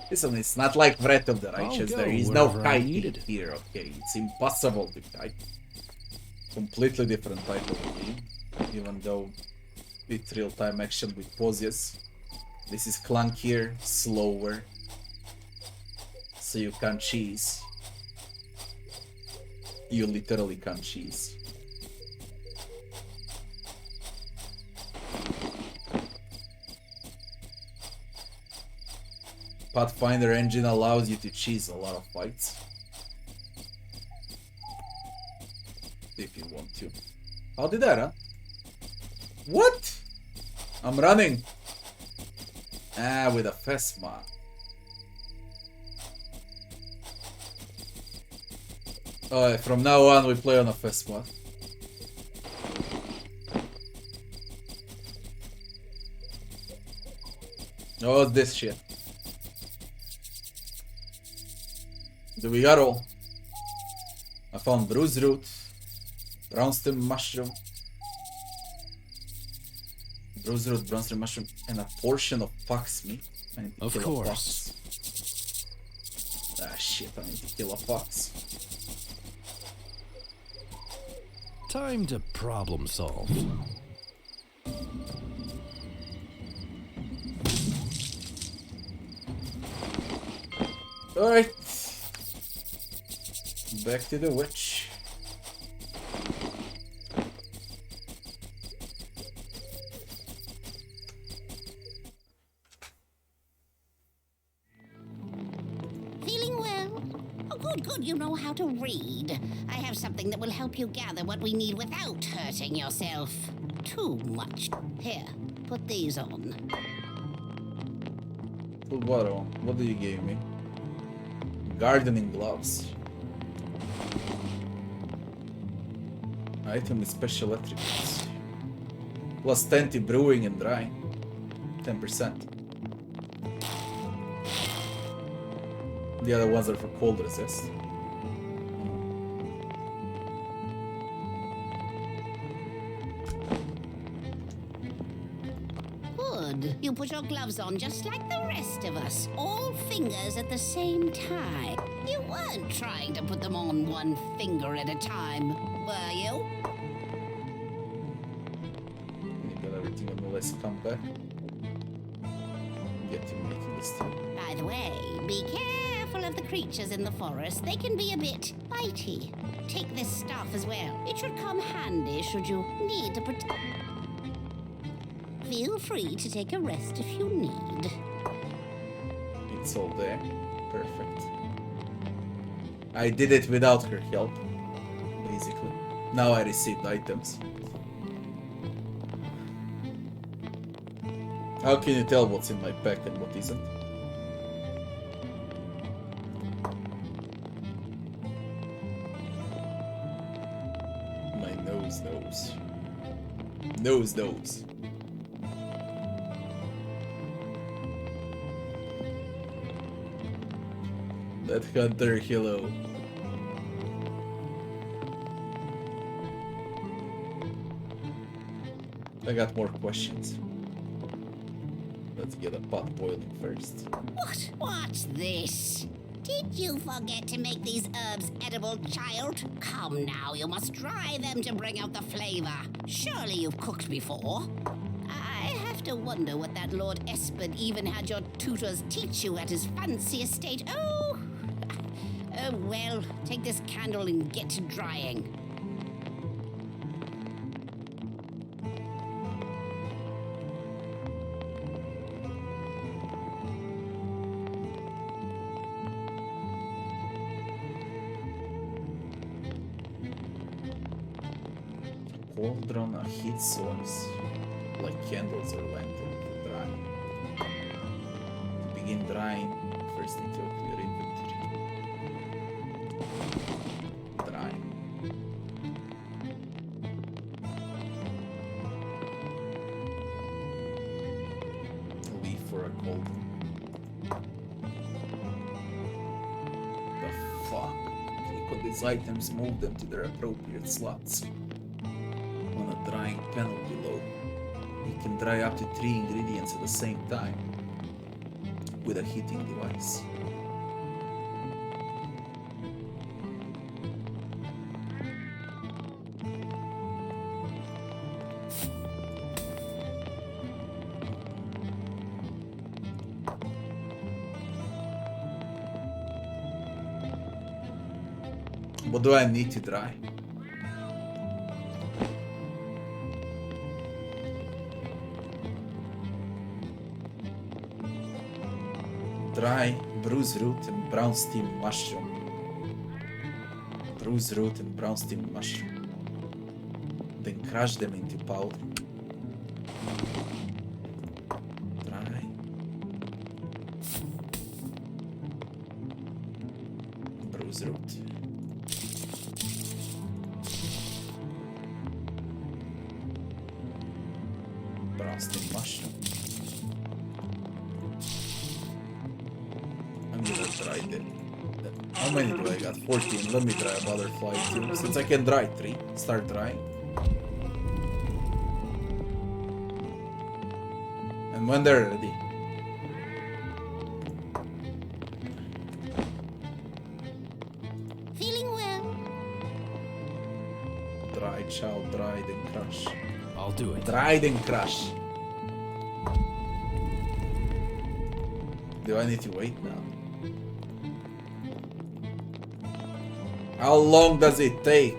Listen, it's not like Breath of the Righteous. go There is no wherever I kiting need it. here, okay? It's impossible to kite. Completely different type of game. Even though it's real-time action with pauses. This is clunkier, slower. So you can't cheese. You literally can't cheese. Pathfinder engine allows you to cheese a lot of fights. If you want to. How did that, huh? What? I'm running. Ah, with a Fesma. Oh, from now on we play on a Fesma. Oh, this shit. Do we got all? I found bruise root, brownstem mushroom, bruise root, brownstem mushroom, and a portion of fox meat. I need to Of kill course. a fox. Ah shit, I need to kill a fox. Time to problem solve. Alright. Back to the witch. Feeling well? Oh, good, you know how to read. I have something that will help you gather what we need without hurting yourself too much. Here, put these on. Put what on? What do you give me? Gardening gloves. Item with special attributes. Plus 10 to brewing and drying. 10%. The other ones are for cold resist. Good. You put your gloves on just like the rest of us. All fingers at the same time. You weren't trying to put them on one finger at a time, were you? You got everything on the list. Come back. Get to making this time. By the way, be careful of the creatures in the forest. They can be a bit bitey. Take this staff as well. It should come handy should you need to protect. Feel free to take a rest if you need. It's all there. Perfect. I did it without her help, basically. Now I received items. How can you tell what's in my pack and what isn't? My nose knows. Nose knows. That hunter, hello. I got more questions. Let's get a pot boiling first. What's this? Did you forget to make these herbs edible, child? Come now, you must dry them to bring out the flavor. Surely you've cooked before. I have to wonder what that Lord Espen even had your tutors teach you at his fancy estate. Oh, well, take this candle and get to drying. cauldron or heat source, like candles or lantern to dry. To begin drying, first need to open your inventory. Dry. Leave for a cauldron. The fuck? Click on these items, move them to their appropriate slots. On a drying panel below, you can dry up to 3 ingredients at the same time with a heating device. What do I need to dry? Dry bruise root and brown steam mushroom. Bruise root and brown steam mushroom. Then crush them into powder. Dry. Bruise root. Brown steam mushroom. I'm gonna try them. How many do I got? 14. Let me try a butterfly too. Since I can dry 3, start drying. And when they're ready, Feeling well? dry, child, dry, then crush. I'll do it. Dry, then crush. Do I need to wait now? How long does it take?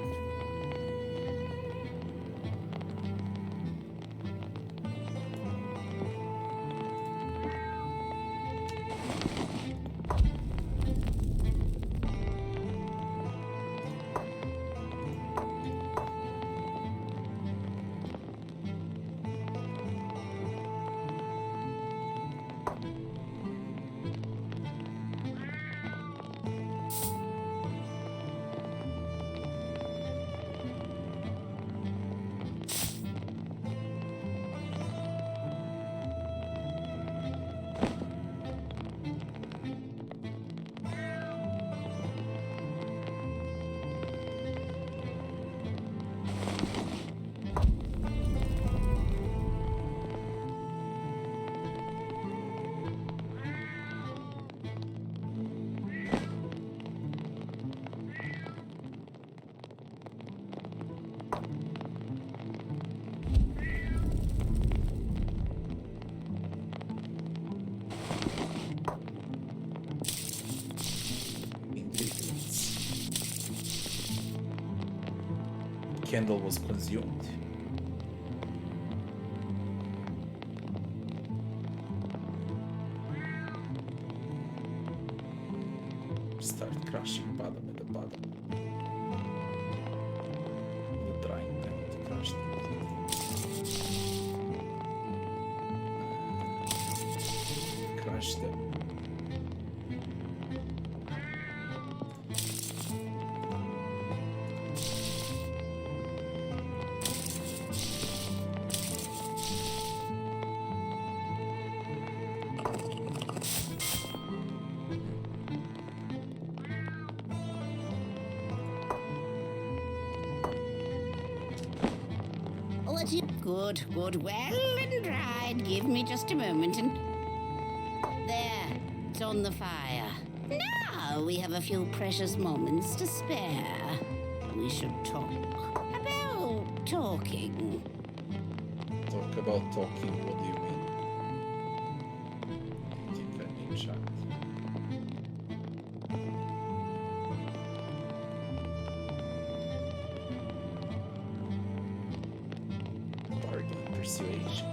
Candle was consumed. Start crushing bottom at the bottom. The drying panel to crush them. Crush them. What you... Good, good, well and dried. Give me just a moment and... There, it's on the fire. Now we have a few precious moments to spare. We should talk about talking. Talk about talking, what do you mean? I think I mean chat. Bargain persuasion.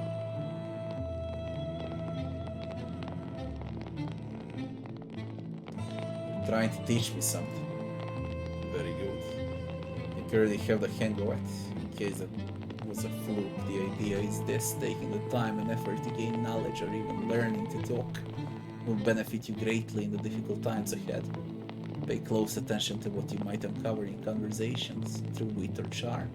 You're trying to teach me something. Very good. I think you already have the hang of it. case that was a fluke. The idea is this: taking the time and effort to gain knowledge or even learning to talk will benefit you greatly in the difficult times ahead. Pay close attention to what you might uncover in conversations through wit or charm.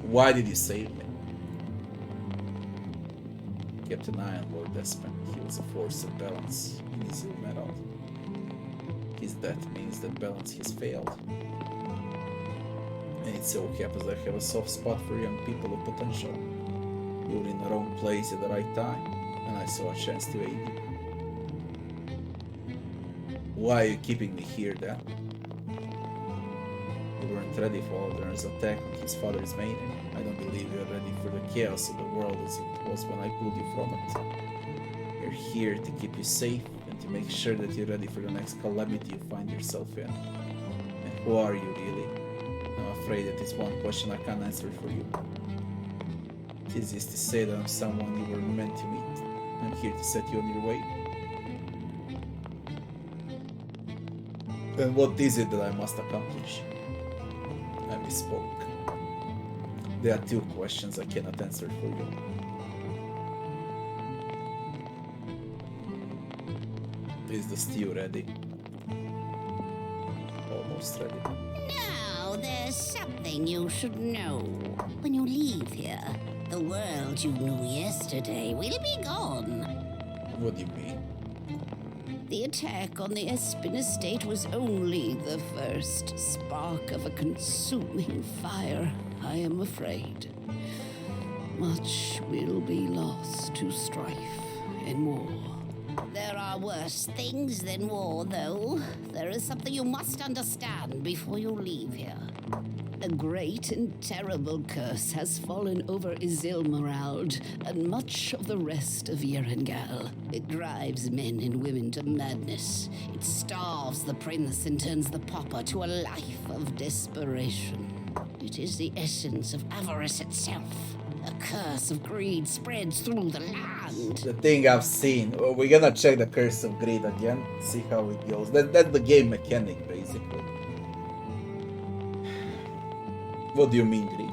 Why did you save me? Kept an eye on Lord Espen. He was a force of balance in his metal. His death means that balance has failed. And it so happens I have a soft spot for young people of potential. You were in the wrong place at the right time, and I saw a chance to aid you. Why are you keeping me here then? You weren't ready for Aldern's attack on his father's maiden. I don't believe you're ready for the chaos of the world as it was when I pulled you from it. We're here to keep you safe and to make sure that you're ready for the next calamity you find yourself in. And who are you really? I'm afraid that it's one question I can't answer for you. It is easy to say that I'm someone you were meant to meet. I'm here to set you on your way. Then what is it that I must accomplish? I misspoke. There are two questions I cannot answer for you. Is the stew ready? Almost ready. Now, there's something you should know. When you leave here, the world you knew yesterday will be gone. What do you mean? The attack on the Espen estate was only the first spark of a consuming fire, I am afraid. Much will be lost to strife and war. There are worse things than war, though. There is something you must understand before you leave here. A great and terrible curse has fallen over Isilmarald and much of the rest of Yerengel. It drives men and women to madness. It starves the prince and turns the pauper to a life of desperation. It is the essence of avarice itself. A curse of greed spreads through the land. The thing I've seen. Well, we're gonna check the Curse of Greed again, see how it goes. That's the game mechanic, basically. What do you mean, greed?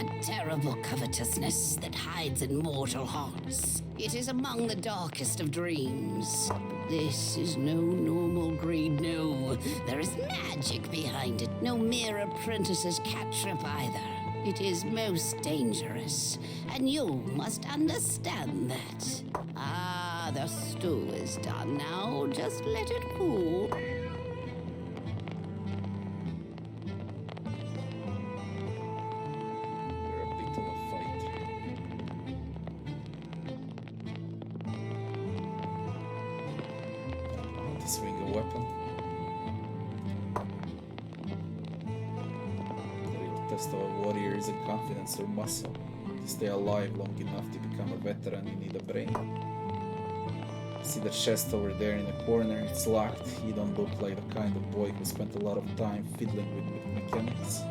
A terrible covetousness that hides in mortal hearts. It is among the darkest of dreams. But this is no normal greed, no. There is magic behind it. No mere apprentice's catch-up either. It is most dangerous, and you must understand that. Ah, the stew is done now. Just let it cool. Swing a weapon. The real test of a warrior is a confidence or muscle. To stay alive long enough to become a veteran, you need a brain. See the chest over there in the corner? It's locked. You don't look like the kind of boy who spent a lot of time fiddling with mechanics.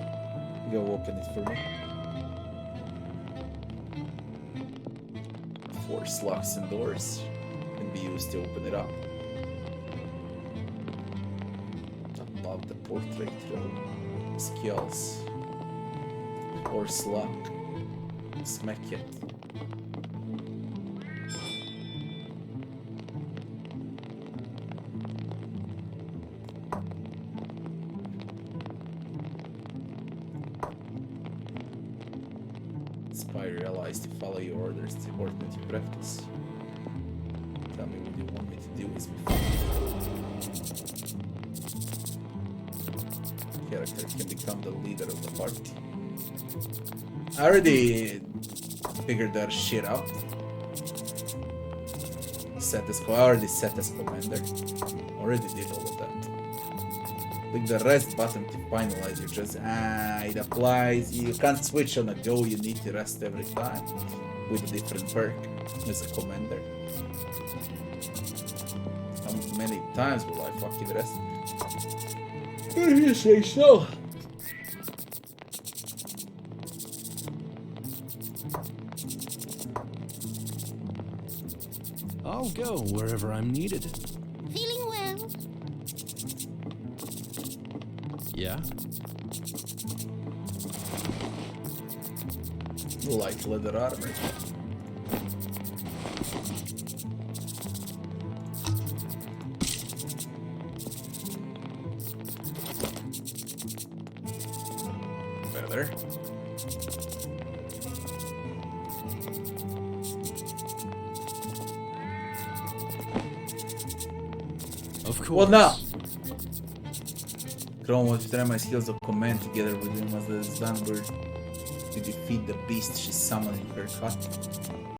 Go open it for me. Force locks and doors can be used to open it up. The portrait row, skills, horse luck, smack it. Inspire your allies to follow your orders to ordinate your practice. Tell me what you want me to do is before. Character can become the leader of the party. I already figured that shit out. I already set as commander. Already did all of that. Click the rest button to finalize your choice. It applies. You can't switch on a go. You need to rest every time with a different perk as a commander. How many times will I fucking rest? If you say so. I'll go wherever I'm needed. Feeling well? Yeah? Light leather armor. Better. Of course. Well, now. Chrome will try my skills of command together with him as the Svanberg to defeat the beast she summoned in her hut.